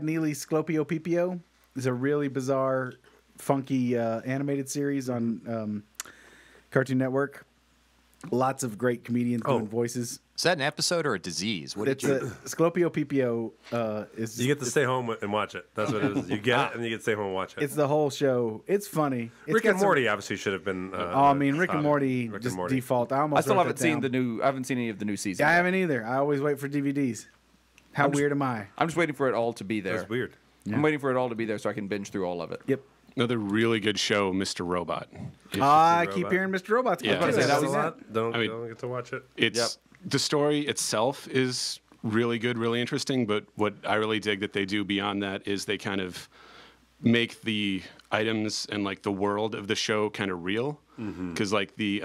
Speaker 3: Neely's Sclopio Pipio is a really bizarre, funky animated series on Cartoon Network. Lots of great comedians doing voices.
Speaker 6: Is that an episode or a disease? What did
Speaker 3: It's
Speaker 6: you?
Speaker 3: Sclopio Pipio is
Speaker 2: You get to stay home and watch it. That's what it is. You get it, and you get to stay home and watch it.
Speaker 3: it's the whole show. It's funny. It's
Speaker 2: Rick
Speaker 3: got
Speaker 2: and
Speaker 3: some-
Speaker 2: Morty obviously should have been.
Speaker 3: I mean, Rick and Morty
Speaker 2: Rick and
Speaker 3: just
Speaker 2: Morty.
Speaker 3: default. I almost
Speaker 4: I still
Speaker 3: wrote
Speaker 4: haven't
Speaker 3: that
Speaker 4: seen
Speaker 3: down.
Speaker 4: I haven't seen any of the new season.
Speaker 3: I
Speaker 4: yet.
Speaker 3: haven't either. I always wait for DVDs. How weird am I?
Speaker 4: I'm just waiting for it all to be there.
Speaker 2: That's weird.
Speaker 4: I'm waiting for it all to be there so I can binge through all of it.
Speaker 3: Yep.
Speaker 7: Another really good show, Mr. Robot.
Speaker 3: I keep hearing Mr. Robot's
Speaker 7: Yeah.
Speaker 3: good
Speaker 7: I was
Speaker 3: too.
Speaker 7: gonna say,
Speaker 3: I've
Speaker 2: That's
Speaker 3: seen
Speaker 2: a
Speaker 3: that.
Speaker 2: lot. Don't,
Speaker 7: I mean-
Speaker 2: don't get to watch it.
Speaker 7: It's the story itself is really good, really interesting, but what I really dig that they do beyond that is they kind of make the items and like the world of the show kind of real. Because like the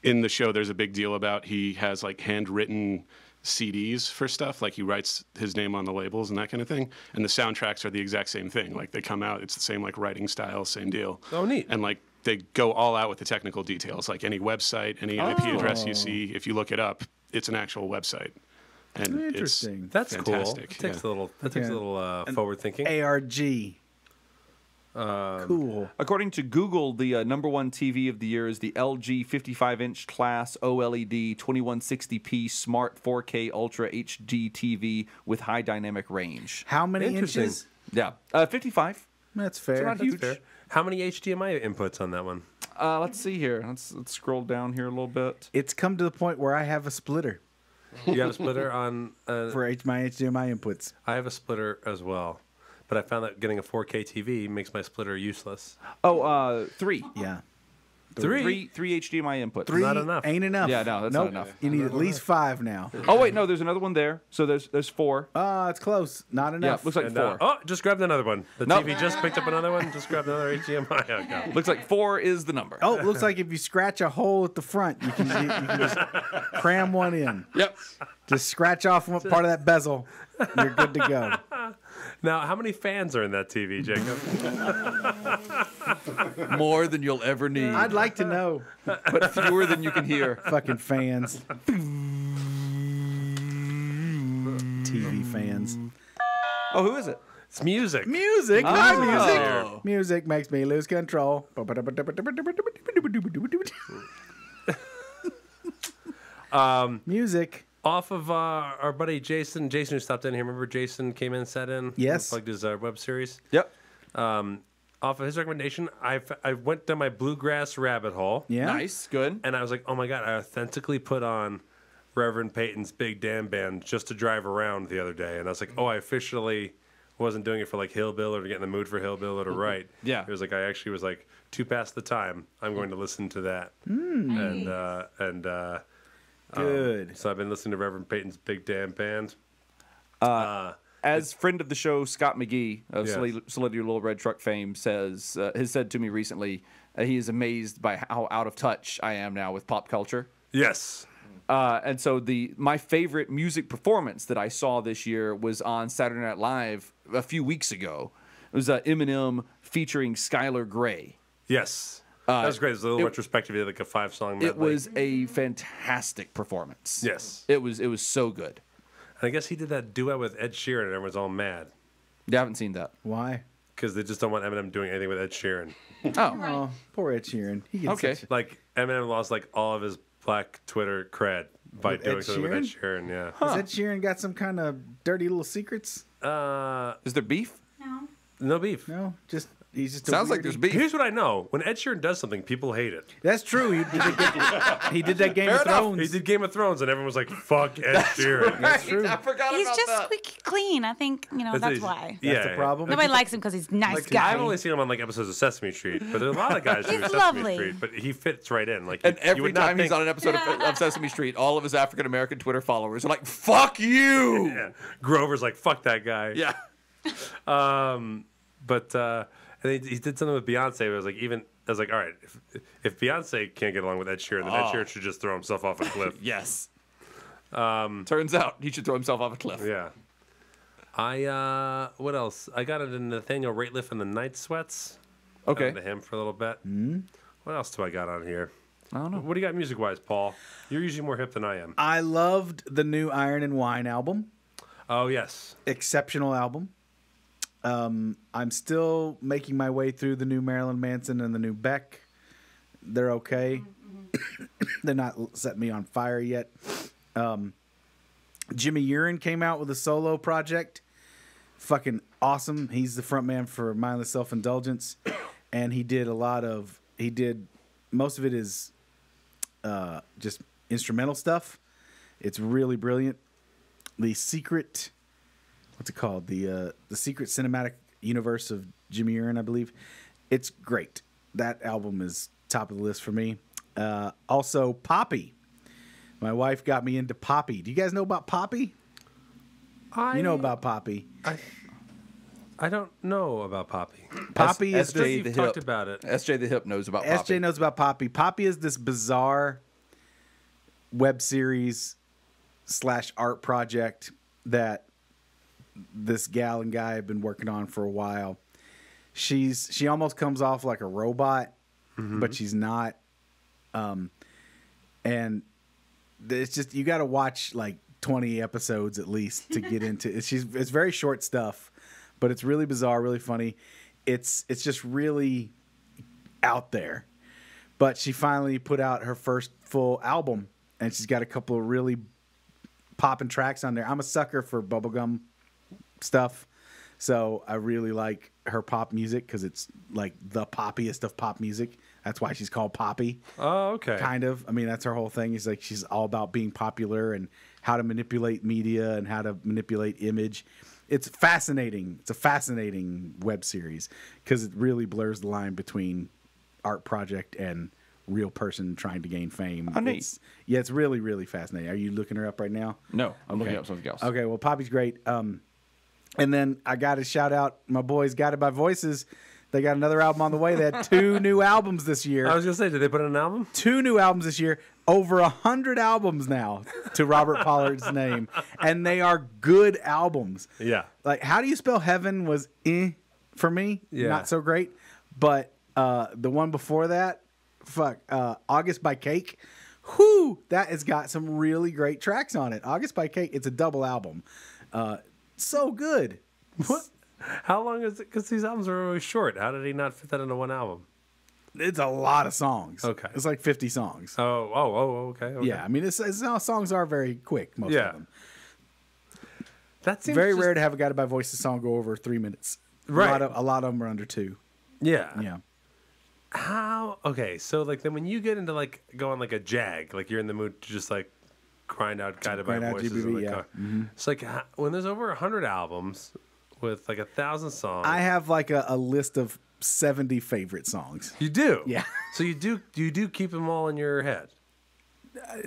Speaker 7: in the show there's a big deal about he has like handwritten CDs for stuff, like he writes his name on the labels and that kind of thing, and the soundtracks are the exact same thing. Like they come out, it's the same like writing style, same deal.
Speaker 2: Oh, neat.
Speaker 7: And like they go all out with the technical details, like any website, any IP address you see, if you look it up, it's an actual website. And
Speaker 3: Interesting.
Speaker 2: That's
Speaker 7: fantastic.
Speaker 2: cool. It takes
Speaker 7: yeah.
Speaker 2: a little. That takes a little forward thinking.
Speaker 3: ARG. Cool.
Speaker 4: According to Google, the number one TV of the year is the LG 55-inch class OLED 2160p Smart 4K Ultra HD TV with high dynamic range.
Speaker 3: How many
Speaker 2: Interesting.
Speaker 3: inches?
Speaker 4: Yeah, 55.
Speaker 3: That's fair.
Speaker 4: not huge.
Speaker 2: Fair. How many HDMI inputs on that one?
Speaker 4: Let's see here. Let's scroll down here a little bit.
Speaker 3: It's come to the point where I have a splitter
Speaker 2: You got a splitter on.
Speaker 3: for my HDMI inputs.
Speaker 2: I have a splitter as well, but I found that getting a 4K TV makes my splitter useless.
Speaker 4: Oh, 3.
Speaker 3: Yeah.
Speaker 2: Three.
Speaker 4: Three HDMI inputs.
Speaker 3: Three
Speaker 2: Not enough.
Speaker 3: ain't enough.
Speaker 4: Yeah, no, that's not enough.
Speaker 3: You need at least 5 now.
Speaker 4: Oh wait, no, there's another one there. So there's 4.
Speaker 3: It's close. Not
Speaker 4: Yeah,
Speaker 3: enough.
Speaker 4: looks like
Speaker 2: And,
Speaker 4: 4.
Speaker 2: oh, just grabbed another one. The
Speaker 4: Nope.
Speaker 2: TV just picked up another one. Just grabbed another HDMI. Okay.
Speaker 4: Looks like 4 is the number.
Speaker 3: Oh, it looks like if you scratch a hole at the front, you can just cram one in.
Speaker 4: Yep.
Speaker 3: Just scratch off one part of that bezel. You're good to go.
Speaker 2: Now, how many fans are in that TV, Jacob?
Speaker 4: More than you'll ever need.
Speaker 3: I'd like to know.
Speaker 4: But fewer than you can hear.
Speaker 3: Fucking fans. TV fans.
Speaker 4: Oh, who is it?
Speaker 2: It's music.
Speaker 3: Music. My music.
Speaker 4: Oh.
Speaker 3: Music makes me lose control. Music.
Speaker 2: Off of our buddy Jason. Jason who stopped in here. Remember Jason came in and sat in?
Speaker 3: Yes.
Speaker 2: Plugged his web series.
Speaker 4: Yep.
Speaker 2: Off of his recommendation, I went down my bluegrass rabbit hole.
Speaker 3: Yeah.
Speaker 4: Nice. Good.
Speaker 2: And I was like, oh my God, I authentically put on Reverend Peyton's Big Damn Band just to drive around the other day. And I was like, oh, I officially wasn't doing it for like Hillbill or to get in the mood for Hillbill or to write.
Speaker 4: Yeah.
Speaker 2: It was like, I actually was like, too past the time. I'm going to listen to that.
Speaker 3: Good.
Speaker 2: So I've been listening to Reverend Peyton's Big Damn Band.
Speaker 4: As friend of the show, Scott McGee of
Speaker 2: Yes.
Speaker 4: Solidity Little Red Truck fame has said to me recently, he is amazed by how out of touch I am now with pop culture.
Speaker 2: Yes.
Speaker 4: And so my favorite music performance that I saw this year was on Saturday Night Live a few weeks ago. It was Eminem featuring Skylar Grey.
Speaker 2: Yes. That was great. It was a little retrospective. He had like a 5-song medley.
Speaker 4: It was a fantastic performance.
Speaker 2: Yes.
Speaker 4: It was so good.
Speaker 2: And I guess he did that duet with Ed Sheeran and everyone's all mad.
Speaker 4: You haven't seen that.
Speaker 3: Why?
Speaker 2: Because they just don't want Eminem doing anything with Ed Sheeran.
Speaker 3: Oh, poor Ed Sheeran. He gets
Speaker 4: Okay.
Speaker 3: such-
Speaker 2: Like, Eminem lost like all of his black Twitter cred by
Speaker 3: With
Speaker 2: doing
Speaker 3: Ed
Speaker 2: something with Ed
Speaker 3: Sheeran?
Speaker 2: Sheeran, yeah.
Speaker 3: Has Ed Sheeran got some kind of dirty little secrets?
Speaker 4: Is there beef?
Speaker 2: No beef.
Speaker 3: No, just he's just.
Speaker 4: Sounds like there's beef.
Speaker 2: Here's what I know. When Ed Sheeran does something, people hate it.
Speaker 3: That's true. He did that Game of
Speaker 4: Fair enough.
Speaker 3: Thrones.
Speaker 2: He did Game of Thrones and everyone was like, fuck Ed Sheeran.
Speaker 3: That's true.
Speaker 4: I forgot
Speaker 5: He's
Speaker 4: about
Speaker 5: just
Speaker 4: that.
Speaker 5: squeaky clean. I think, that's why.
Speaker 2: Yeah.
Speaker 3: That's the problem.
Speaker 5: Nobody likes him because he's a nice guy.
Speaker 2: I've only seen him on like episodes of Sesame Street, but there are a lot of guys who do
Speaker 5: He's
Speaker 2: Sesame
Speaker 5: lovely.
Speaker 2: Street, but he fits right in. Like,
Speaker 4: And
Speaker 2: you
Speaker 4: every
Speaker 2: would not
Speaker 4: time he's
Speaker 2: think-
Speaker 4: on an episode of Sesame Street, all of his African American Twitter followers are like, "Fuck you!"
Speaker 2: Yeah. Grover's like, fuck that guy.
Speaker 4: Yeah.
Speaker 2: But and he did something with Beyonce. Where it was like, I was like, all right, if Beyonce can't get along with Ed Sheeran, then Ed Sheeran should just throw himself off a cliff.
Speaker 4: Yes. Turns out he should throw himself off a cliff.
Speaker 2: Yeah. What else? I got into Nathaniel Rateliff and the Night Sweats.
Speaker 4: Okay.
Speaker 2: Got into him for a little bit. What else do I got on here?
Speaker 4: I don't know.
Speaker 2: What do you got music wise, Paul? You're usually more hip than I am.
Speaker 3: I loved the new Iron and Wine album.
Speaker 2: Oh yes.
Speaker 3: Exceptional album. I'm still making my way through the new Marilyn Manson and the new Beck. They're okay. They're not setting me on fire yet. Jimmy Urine came out with a solo project. Fucking awesome. He's the front man for Mindless Self-Indulgence. And he did most of it is just instrumental stuff. It's really brilliant. The secret, what's it called? The secret cinematic universe of Jimmy Urine, I believe. It's great. That album is top of the list for me. Also, Poppy. My wife got me into Poppy. Do you guys know about Poppy? You know about Poppy.
Speaker 2: I don't know about Poppy.
Speaker 3: Poppy is
Speaker 4: SJ
Speaker 2: You've
Speaker 4: the
Speaker 2: talked
Speaker 4: Hip.
Speaker 2: about it.
Speaker 4: SJ the Hip knows about Poppy.
Speaker 3: SJ knows about Poppy. Poppy is this bizarre web series / art project that this gal and guy have been working on for a while. She almost comes off like a robot, but she's not. And it's just, you got to watch like 20 episodes at least to get into it. It's very short stuff, but it's really bizarre, really funny. It's just really out there. But she finally put out her first full album, and she's got a couple of really popping tracks on there. I'm a sucker for bubblegum stuff, so I really like her pop music because it's like the poppiest of pop music. That's why she's called Poppy.
Speaker 2: Oh, okay.
Speaker 3: Kind of. I mean, that's her whole thing. Is like she's all about being popular and how to manipulate media and how to manipulate image. It's fascinating. It's a fascinating web series because it really blurs the line between art project and real person trying to gain fame.
Speaker 4: Oh, neat.
Speaker 3: It's really, really fascinating. Are you looking her up right now?
Speaker 4: No, I'm looking up something else.
Speaker 3: Okay, well, Poppy's great. And then I got to shout out my boys, Guided by Voices. They got another album on the way. They had 2 new albums this year.
Speaker 2: I was gonna say, did they put in an album?
Speaker 3: 2 new albums this year. over 100 albums now to Robert Pollard's name, and they are good albums.
Speaker 2: Yeah.
Speaker 3: Like, How Do You Spell Heaven was for me,
Speaker 2: Yeah.
Speaker 3: not so great. But the one before that, August by Cake, that has got some really great tracks on it. August by Cake, it's a double album. So good.
Speaker 2: What? How long is it? Because these albums are always short. How did he not fit that into one album?
Speaker 3: It's a lot of songs.
Speaker 2: Okay.
Speaker 3: It's like 50 songs.
Speaker 2: Okay.
Speaker 3: Yeah, I mean, songs are very quick, most of them.
Speaker 2: That seems
Speaker 3: very rare to have a Guided by Voices song go over 3 minutes.
Speaker 2: Right.
Speaker 3: A lot of them are under 2.
Speaker 2: Yeah.
Speaker 3: Yeah.
Speaker 2: How? Okay, so like then when you get into like going like a jag, like you're in the mood to just like grind out Guided by Voices in the car.
Speaker 3: Mm-hmm.
Speaker 2: It's like when there's over 100 albums with like 1,000 songs.
Speaker 3: I have like a list of 70 favorite songs.
Speaker 2: You do?
Speaker 3: Yeah.
Speaker 2: So you do keep them all in your head?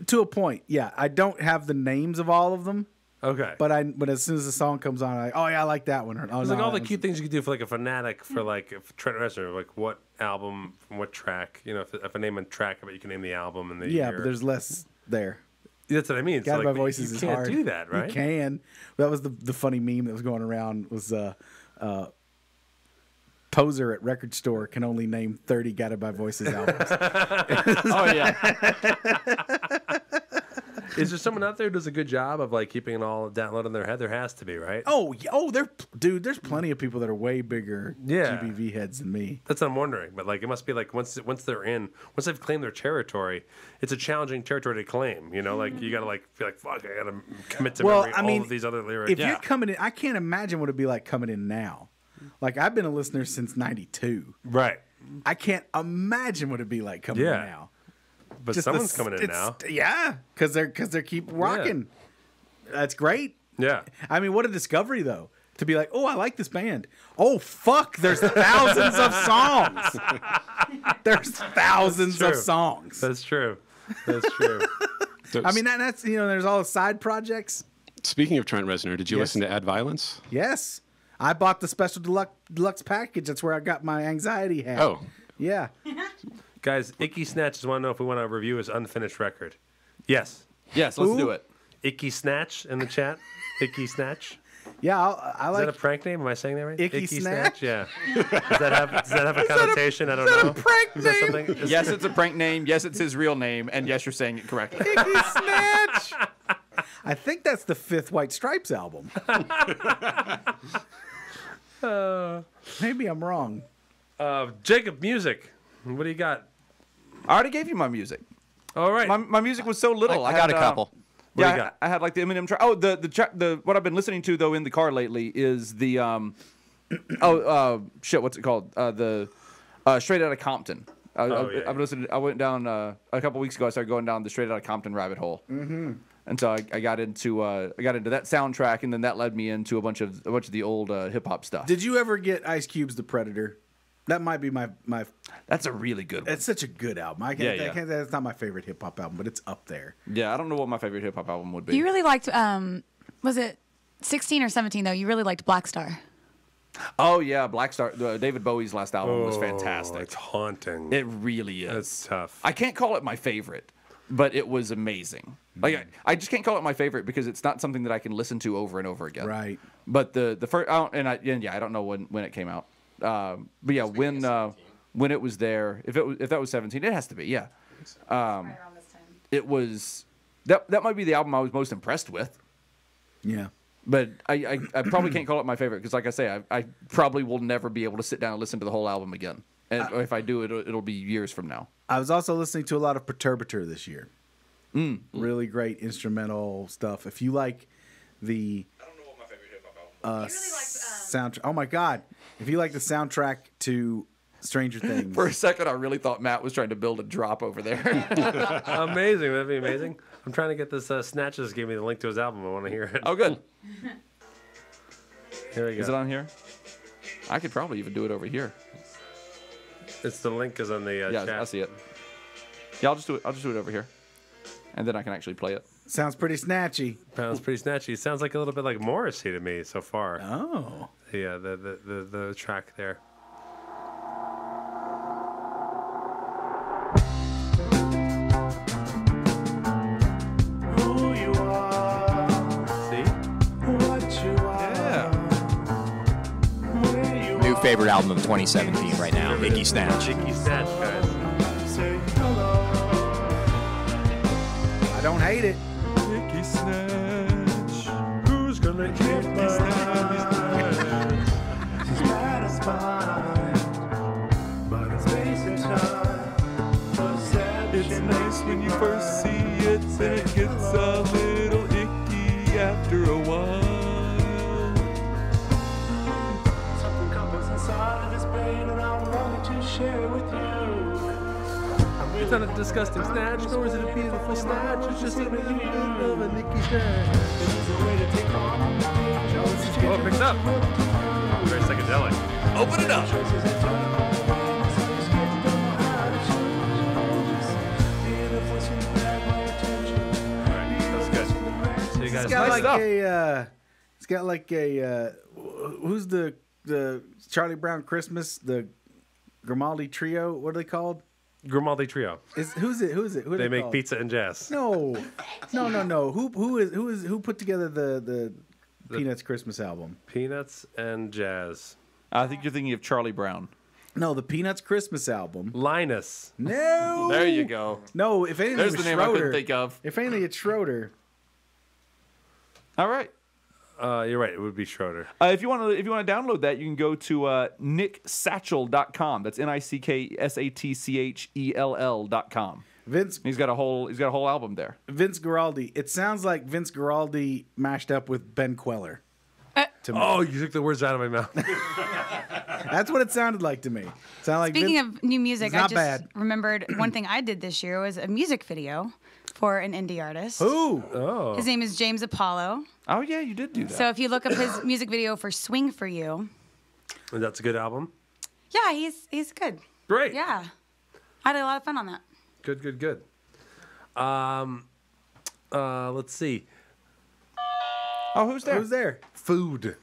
Speaker 3: To a point, yeah. I don't have the names of all of them.
Speaker 2: Okay.
Speaker 3: But as soon as the song comes on, I'm like, oh yeah, I like that one.
Speaker 2: It's like all the cute things you can do for like a fanatic for like Trent Reznor, like what album from what track. You know, if I name a track, but you can name the album and the year.
Speaker 3: but there's less there.
Speaker 2: That's what I mean.
Speaker 3: Guided
Speaker 2: so,
Speaker 3: by Voices
Speaker 2: you
Speaker 3: is
Speaker 2: can't
Speaker 3: hard.
Speaker 2: do that, right?
Speaker 3: You can. That was the funny meme that was going around was Poser at record store can only name 30 Guided by Voices albums.
Speaker 4: Oh yeah.
Speaker 2: Is there someone out there who does a good job of like keeping it all downloaded in their head? There has to be, right?
Speaker 3: There's plenty of people that are way bigger GBV heads than me.
Speaker 2: That's what I'm wondering. But like, it must be like once they've claimed their territory, it's a challenging territory to claim. You know, like you gotta like feel like fuck, I gotta commit to memory all of these other lyrics.
Speaker 3: If you're coming in, I can't imagine what it'd be like coming in now. Like I've been a listener since '92.
Speaker 2: Right.
Speaker 3: I can't imagine what it'd be like coming in now.
Speaker 2: But someone's coming in now.
Speaker 3: Yeah, because they keep rocking. That's great.
Speaker 2: Yeah.
Speaker 3: I mean, what a discovery though. To be like, oh, I like this band. Oh, fuck, there's thousands of songs. There's thousands of songs.
Speaker 2: That's true. That's true.
Speaker 3: I mean, that's there's all the side projects.
Speaker 7: Speaking of Trent Reznor, did you listen to Add Violence?
Speaker 3: Yes. I bought the special deluxe package. That's where I got my anxiety hat.
Speaker 7: Oh.
Speaker 3: Yeah.
Speaker 2: Guys, Icky Snatch just want to know if we want to review his unfinished record. Yes.
Speaker 4: Yes, let's do it.
Speaker 2: Icky Snatch in the chat. Icky Snatch.
Speaker 3: Yeah, I like.
Speaker 2: Is that a prank name? Am I saying that right?
Speaker 3: Icky Snatch?
Speaker 2: Yeah. Does that have a connotation? I don't know.
Speaker 3: Is that a prank name?
Speaker 2: Something?
Speaker 4: Yes, it's a prank name. Yes, it's his real name. And yes, you're saying it correctly.
Speaker 3: Icky Snatch. I think that's the 5th White Stripes album. Maybe I'm wrong.
Speaker 2: Jacob, music. What do you got?
Speaker 4: I already gave you my music.
Speaker 2: All right.
Speaker 4: My music was so little.
Speaker 6: I got a couple.
Speaker 2: What do you
Speaker 4: Yeah,
Speaker 2: got?
Speaker 4: I had like the Eminem track. Oh, the what I've been listening to though in the car lately is the what's it called? The Straight Outta Compton. I've listened. I went down a couple weeks ago. I started going down the Straight Outta Compton rabbit hole. Mm-hmm. And so I got into that soundtrack, and then that led me into a bunch of the old hip hop stuff.
Speaker 3: Did you ever get Ice Cube's The Predator? That might be my.
Speaker 4: That's a really good one.
Speaker 3: It's such a good album. I can't. It's not my favorite hip hop album, but it's up there.
Speaker 4: Yeah, I don't know what my favorite hip hop album would be.
Speaker 5: You really liked, was it 16 or 17 though? You really liked Black Star.
Speaker 4: Oh yeah, Black Star. David Bowie's last album was fantastic.
Speaker 2: It's haunting.
Speaker 4: It really is.
Speaker 2: It's tough.
Speaker 4: I can't call it my favorite, but it was amazing. Like I just can't call it my favorite because it's not something that I can listen to over and over again.
Speaker 3: Right.
Speaker 4: But the first I don't know when it came out. But yeah, when it was there, if that was 17, it has to be. Yeah.
Speaker 5: Right around this time.
Speaker 4: It was that might be the album I was most impressed with.
Speaker 3: Yeah.
Speaker 4: But I probably can't call it my favorite because, like I say, I probably will never be able to sit down and listen to the whole album again. And if I do, it'll be years from now.
Speaker 3: I was also listening to a lot of Perturbator this year. Really great instrumental stuff. If you like the
Speaker 4: I don't know what my favorite hip hop album
Speaker 3: soundtrack, oh my god! If you like the soundtrack to Stranger Things,
Speaker 4: For a second, I really thought Matt was trying to build a drop over there.
Speaker 2: Amazing. That'd be amazing. I'm trying to get this. Snatches gave me the link to his album. I want to hear it.
Speaker 4: Oh, good.
Speaker 2: Here we go.
Speaker 4: Is it on here? I could probably even do it over here.
Speaker 2: It's the link is on the
Speaker 4: Yeah,
Speaker 2: chat.
Speaker 4: I see it. Yeah, I'll just do it over here, and then I can actually play it.
Speaker 3: sounds pretty snatchy.
Speaker 2: Sounds pretty snatchy. It sounds like a little bit like Morrissey to me so far.
Speaker 3: Oh.
Speaker 2: Yeah, the track there.
Speaker 6: favorite album of 2017 right now, Icky Snatch.
Speaker 2: Icky Snatch, guys.
Speaker 3: I don't hate it.
Speaker 1: Icky Snatch. Who's gonna kick my ass? It's nice when you first see it, then it gets a little icky after a while.
Speaker 11: Something comes inside of his brain, and I'm wanting to share with you.
Speaker 2: It's not a disgusting snatch, nor is it a beautiful snatch. It's just a really of a Nicky Snatch. Oh, it picks up. Very psychedelic. Open it up.
Speaker 3: It's got like a. It's got like a. Who's the Charlie Brown Christmas? The Grimaldi Trio. What are they called?
Speaker 2: Grimaldi Trio.
Speaker 3: Who's it? Who
Speaker 2: They
Speaker 3: are
Speaker 2: make
Speaker 3: called?
Speaker 2: pizza and jazz.
Speaker 3: No. Who put together the Peanuts Christmas album?
Speaker 2: Peanuts and jazz.
Speaker 4: I think you're thinking of Charlie Brown.
Speaker 3: No, the Peanuts Christmas album.
Speaker 2: Linus.
Speaker 3: No.
Speaker 4: There you go.
Speaker 3: No, if anything,
Speaker 4: There's
Speaker 3: it was
Speaker 4: the name I
Speaker 3: Schroeder.
Speaker 4: couldn't think of.
Speaker 3: If anything, it's Schroeder.
Speaker 4: All right.
Speaker 2: You're right. It would be Schroeder.
Speaker 4: If you want to download that, you can go to nicksatchel.com. That's nicksatchell.com.
Speaker 3: Vince.
Speaker 4: He's got a whole album there.
Speaker 3: Vince Guaraldi. It sounds like Vince Guaraldi mashed up with Ben Queller. To me.
Speaker 2: Oh, you took the words out of my mouth.
Speaker 3: That's what it sounded like to me. Sounded like
Speaker 5: Speaking
Speaker 3: Vince,
Speaker 5: of new music,
Speaker 3: it's
Speaker 5: I
Speaker 3: not
Speaker 5: just
Speaker 3: bad.
Speaker 5: remembered one thing I did this year was a music video for an indie artist.
Speaker 3: Who?
Speaker 2: Oh.
Speaker 5: His name is James Apollo.
Speaker 4: Oh yeah, you did do that.
Speaker 5: So if you look up his music video for "Swing for You,"
Speaker 2: And that's a good album.
Speaker 5: yeah, he's good.
Speaker 2: Great.
Speaker 5: Yeah, I had a lot of fun on that.
Speaker 2: Good. Let's see.
Speaker 4: Oh, who's there?
Speaker 3: Who's there?
Speaker 2: Food.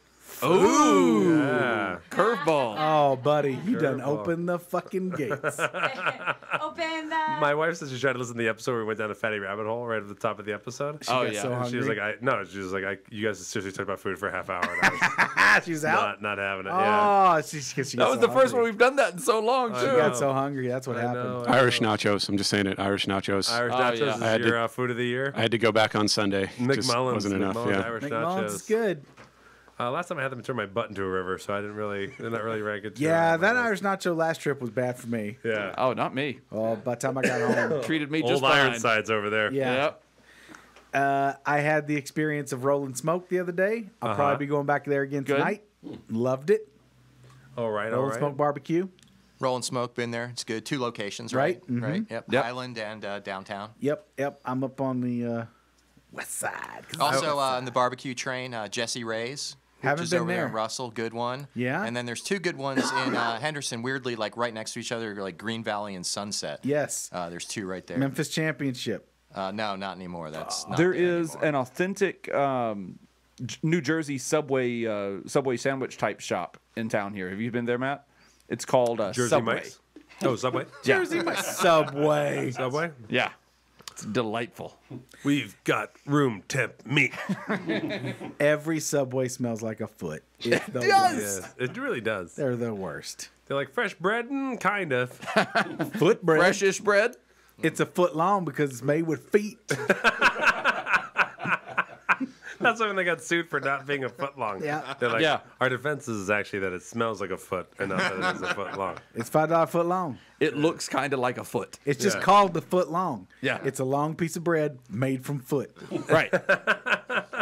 Speaker 4: Ooh.
Speaker 2: Yeah.
Speaker 4: Curveball.
Speaker 3: Oh, buddy, you done
Speaker 2: Curveball.
Speaker 3: opened the fucking gates.
Speaker 5: Open the.
Speaker 2: My wife said she tried to listen to the episode where we went down a fatty rabbit hole right at the top of the episode.
Speaker 3: She got so
Speaker 2: And she was
Speaker 3: hungry.
Speaker 2: like, she was like, you guys seriously talked about food for a half hour. And I was
Speaker 3: She's out.
Speaker 2: not having it. Yeah.
Speaker 3: Oh, she
Speaker 4: That was the first one we've done that in so long,
Speaker 3: She
Speaker 4: too.
Speaker 3: got so hungry. That's what
Speaker 2: I
Speaker 3: happened.
Speaker 2: know.
Speaker 7: Irish nachos. I'm just saying it. Irish nachos.
Speaker 2: Irish
Speaker 4: Oh,
Speaker 2: nachos
Speaker 4: yeah.
Speaker 7: I had
Speaker 2: is your food of the year.
Speaker 7: I had to go back on Sunday. Just
Speaker 2: McMullins.
Speaker 7: wasn't enough.
Speaker 2: McMullins
Speaker 7: Yeah.
Speaker 2: Irish
Speaker 3: McMullins
Speaker 2: nachos.
Speaker 3: is good.
Speaker 2: Last time I had them turn my butt into a river, so they're not really very good. to
Speaker 3: Yeah,
Speaker 2: on my
Speaker 3: that
Speaker 2: list.
Speaker 3: Irish nacho last trip was bad for me.
Speaker 2: Yeah.
Speaker 4: Oh, not me.
Speaker 3: Oh, by the time I got home.
Speaker 4: Treated me just
Speaker 2: Old
Speaker 4: fine.
Speaker 2: Ironsides over there.
Speaker 3: Yeah.
Speaker 4: Yep.
Speaker 3: I had the experience of rolling smoke the other day. I'll probably be going back there again
Speaker 4: Good.
Speaker 3: tonight. Loved it.
Speaker 2: All right.
Speaker 3: Rolling Smoke Barbecue.
Speaker 6: Rolling Smoke, been there. It's good. 2 locations,
Speaker 3: Right?
Speaker 6: right?
Speaker 3: Mhm.
Speaker 6: Right. Yep.
Speaker 4: Yep.
Speaker 6: Highland and downtown.
Speaker 3: Yep. I'm up on the west side.
Speaker 6: Also on the barbecue train, Jesse Ray's.
Speaker 3: Haven't
Speaker 6: Which is
Speaker 3: been
Speaker 6: over there
Speaker 3: there.
Speaker 6: in Russell, good one.
Speaker 3: Yeah?
Speaker 6: And then there's 2 good ones in Henderson, weirdly, like right next to each other, like Green Valley and Sunset.
Speaker 3: Yes.
Speaker 6: There's 2 right there.
Speaker 3: Memphis Championship.
Speaker 6: No, not anymore. That's not
Speaker 4: There
Speaker 6: there
Speaker 4: is
Speaker 6: anymore.
Speaker 4: an authentic New Jersey Subway sandwich type shop in town here. Have you been there, Matt? It's called
Speaker 2: Jersey
Speaker 4: Subway.
Speaker 2: Mike's. Oh, Subway.
Speaker 3: Jersey Subway.
Speaker 2: Subway.
Speaker 4: Yeah. It's delightful.
Speaker 2: We've got room temp meat.
Speaker 3: Every Subway smells like a foot. It's the
Speaker 4: does.
Speaker 3: worst.
Speaker 2: It really does.
Speaker 3: They're the worst.
Speaker 2: They're like fresh bread, kind of.
Speaker 3: Foot bread.
Speaker 4: Freshish bread.
Speaker 3: It's a foot long because it's made with feet.
Speaker 2: That's when they got sued for not being a foot long.
Speaker 3: Yeah.
Speaker 2: They're like,
Speaker 4: Yeah.
Speaker 2: our defense is actually that it smells like a foot and not that it is a foot long.
Speaker 3: It's $5 foot long.
Speaker 4: It looks kind of like a foot.
Speaker 3: It's just
Speaker 2: Yeah.
Speaker 3: called the foot long.
Speaker 4: Yeah.
Speaker 3: It's a long piece of bread made from foot.
Speaker 4: Right.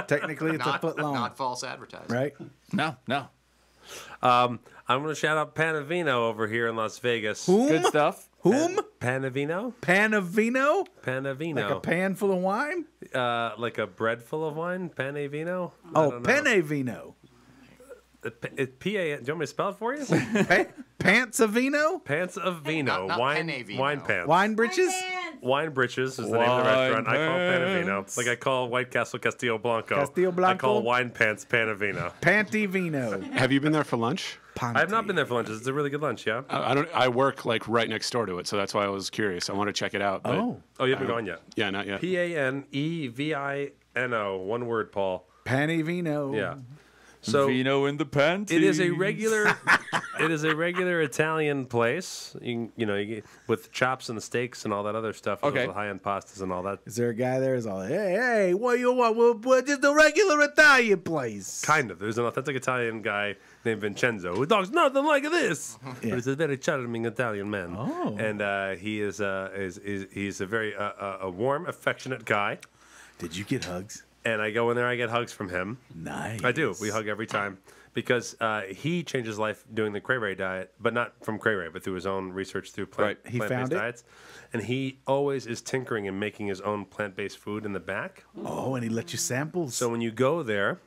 Speaker 3: Technically, it's a foot long.
Speaker 6: Not false advertising.
Speaker 3: Right?
Speaker 4: No.
Speaker 2: I'm going to shout out Panavino over here in Las Vegas.
Speaker 4: Good stuff.
Speaker 3: Whom?
Speaker 2: Panavino?
Speaker 3: Panavino?
Speaker 2: Panavino.
Speaker 3: Like a pan full of wine?
Speaker 2: Like a bread full of wine? Panavino?
Speaker 3: Oh, Panavino.
Speaker 2: It's P-A... Do you want me to spell it for you?
Speaker 3: Pantsavino?
Speaker 2: Pants of vino.
Speaker 6: Not
Speaker 2: wine
Speaker 6: Panavino.
Speaker 2: Wine pants.
Speaker 3: Wine britches?
Speaker 2: Wine Britches is the name of the restaurant. I call Panavino. Like I call White Castle Castillo Blanco.
Speaker 3: Castillo Blanco?
Speaker 2: I call Wine Pants Panavino.
Speaker 3: Pantivino.
Speaker 7: Have you been there for lunch?
Speaker 2: I have not been there for lunch. It's a really good lunch, yeah?
Speaker 7: I don't. I work like right next door to it, so that's why I was curious. I want to check it out. But
Speaker 3: Oh.
Speaker 2: Oh, you haven't gone yet?
Speaker 7: yeah, not yet.
Speaker 2: Panevino. One word, Paul.
Speaker 3: Panivino.
Speaker 2: Yeah. So
Speaker 4: Vino in the panties.
Speaker 2: it is a regular. It is a regular Italian place. You get, with chops and the steaks and all that other stuff.
Speaker 4: Okay.
Speaker 2: The high-end pastas and all that.
Speaker 3: Is there a guy there who's all, hey, what you want? What is the regular Italian place?
Speaker 2: Kind of. There's an authentic Italian guy named Vincenzo who talks nothing like this.
Speaker 3: Yeah.
Speaker 2: But he's a very charming Italian man.
Speaker 3: Oh.
Speaker 2: And he is he's a very a warm, affectionate guy.
Speaker 3: Did you get hugs?
Speaker 2: And I go in there, I get hugs from him.
Speaker 3: Nice.
Speaker 2: I do. We hug every time because he changed his life doing the Cray Ray diet, but not from Cray Ray, but through his own research through
Speaker 3: He
Speaker 2: plant-based
Speaker 3: found it?
Speaker 2: diets. And he always is tinkering and making his own plant-based food in the back.
Speaker 3: Oh, and he let you samples.
Speaker 2: So when you go there,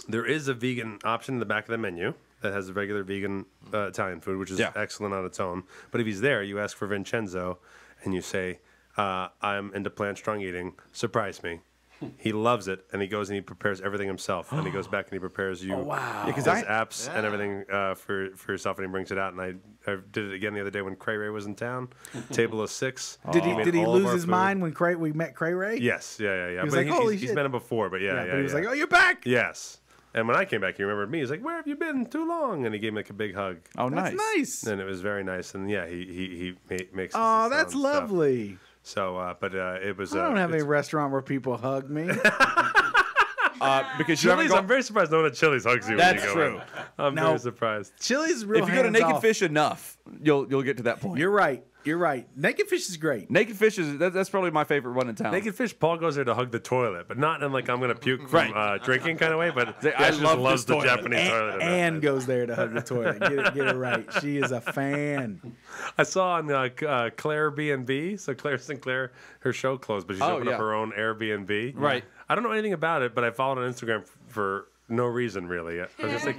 Speaker 2: there is a vegan option in the back of the menu that has regular vegan Italian food, which is excellent on its own. But if he's there, you ask for Vincenzo, and you say, "I'm into plant strong eating. Surprise me." He loves it, and he goes and he prepares everything himself. And he goes back and he prepares you his apps and everything for yourself, and he brings it out. And I did it again the other day when Cray Ray was in town. Table of 6.
Speaker 3: Did he
Speaker 2: all of
Speaker 3: lose
Speaker 2: our
Speaker 3: his
Speaker 2: food.
Speaker 3: mind when we met Cray Ray?
Speaker 2: Yes, yeah.
Speaker 3: He was
Speaker 2: But
Speaker 3: like, holy
Speaker 2: he's
Speaker 3: shit.
Speaker 2: met him before, but yeah.
Speaker 3: But he was
Speaker 2: yeah.
Speaker 3: like, oh, you're back.
Speaker 2: Yes. And when I came back, he remembered me. He's like, "Where have you been? Too long." And he gave me like a big hug.
Speaker 4: Oh,
Speaker 3: That's nice.
Speaker 2: And it was very nice. And yeah, he makes.
Speaker 3: Oh,
Speaker 2: his
Speaker 3: that's
Speaker 2: own stuff.
Speaker 3: lovely.
Speaker 2: So, but it was.
Speaker 3: I don't have any
Speaker 2: it's-
Speaker 3: restaurant where people hug me.
Speaker 4: Because you haven't
Speaker 2: Chili's.
Speaker 4: gone-
Speaker 2: I'm very surprised no one at Chili's hugs you.
Speaker 4: That's
Speaker 2: when you go
Speaker 4: true.
Speaker 2: in. I'm
Speaker 3: No.
Speaker 2: very surprised.
Speaker 3: Chili's real
Speaker 4: if you go to
Speaker 3: hands
Speaker 4: Naked
Speaker 3: off.
Speaker 4: Fish enough, you'll get to that point.
Speaker 3: You're right. Naked Fish is great.
Speaker 4: Naked Fish is that's probably my favorite one in town.
Speaker 2: Naked Fish. Paul goes there to hug the toilet, but not in like I'm gonna puke from drinking kind of way. But he
Speaker 4: I
Speaker 2: actually
Speaker 4: love
Speaker 2: just loves
Speaker 4: this
Speaker 2: the
Speaker 4: toilet.
Speaker 2: Japanese toilet. in that.
Speaker 3: Anne goes there to hug the toilet. Get it right. She is a fan.
Speaker 2: I saw on Claire B&B. So Claire Sinclair, her show closed, but she's opened up her own Airbnb.
Speaker 4: Right.
Speaker 2: I don't know anything about it, but I followed on Instagram for no reason really. I was just like,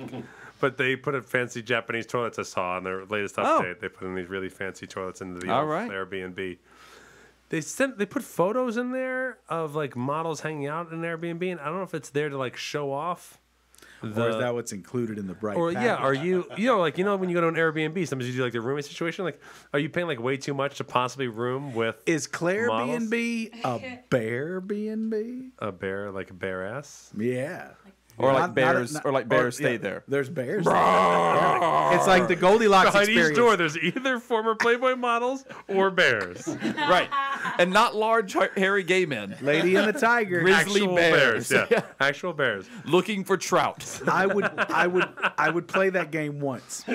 Speaker 2: but they put a fancy Japanese toilets I saw on their latest update. They put in these really fancy toilets into the old Airbnb. They put photos in there of like models hanging out in Airbnb, and I don't know if it's there to like show off.
Speaker 3: Or is that what's included in the bright
Speaker 2: Or
Speaker 3: package?
Speaker 2: are you when you go to an Airbnb, sometimes you do like the roommate situation. Like, are you paying like way too much to possibly room with?
Speaker 3: Is Claire
Speaker 2: models?
Speaker 3: B&B a bear B&B?
Speaker 2: A bear, like a bear ass?
Speaker 3: Yeah.
Speaker 4: Or like bears, or like bears stay
Speaker 3: yeah,
Speaker 4: there.
Speaker 3: There's bears. Yeah. It's like the Goldilocks
Speaker 2: Behind
Speaker 3: experience.
Speaker 2: each door, there's either former Playboy models or bears.
Speaker 4: Right. And not large, hairy gay men.
Speaker 3: Lady and the Tiger.
Speaker 4: Grizzly
Speaker 2: Actual
Speaker 4: bears.
Speaker 2: yeah. Actual bears.
Speaker 4: Looking for trout.
Speaker 3: I would play that game once.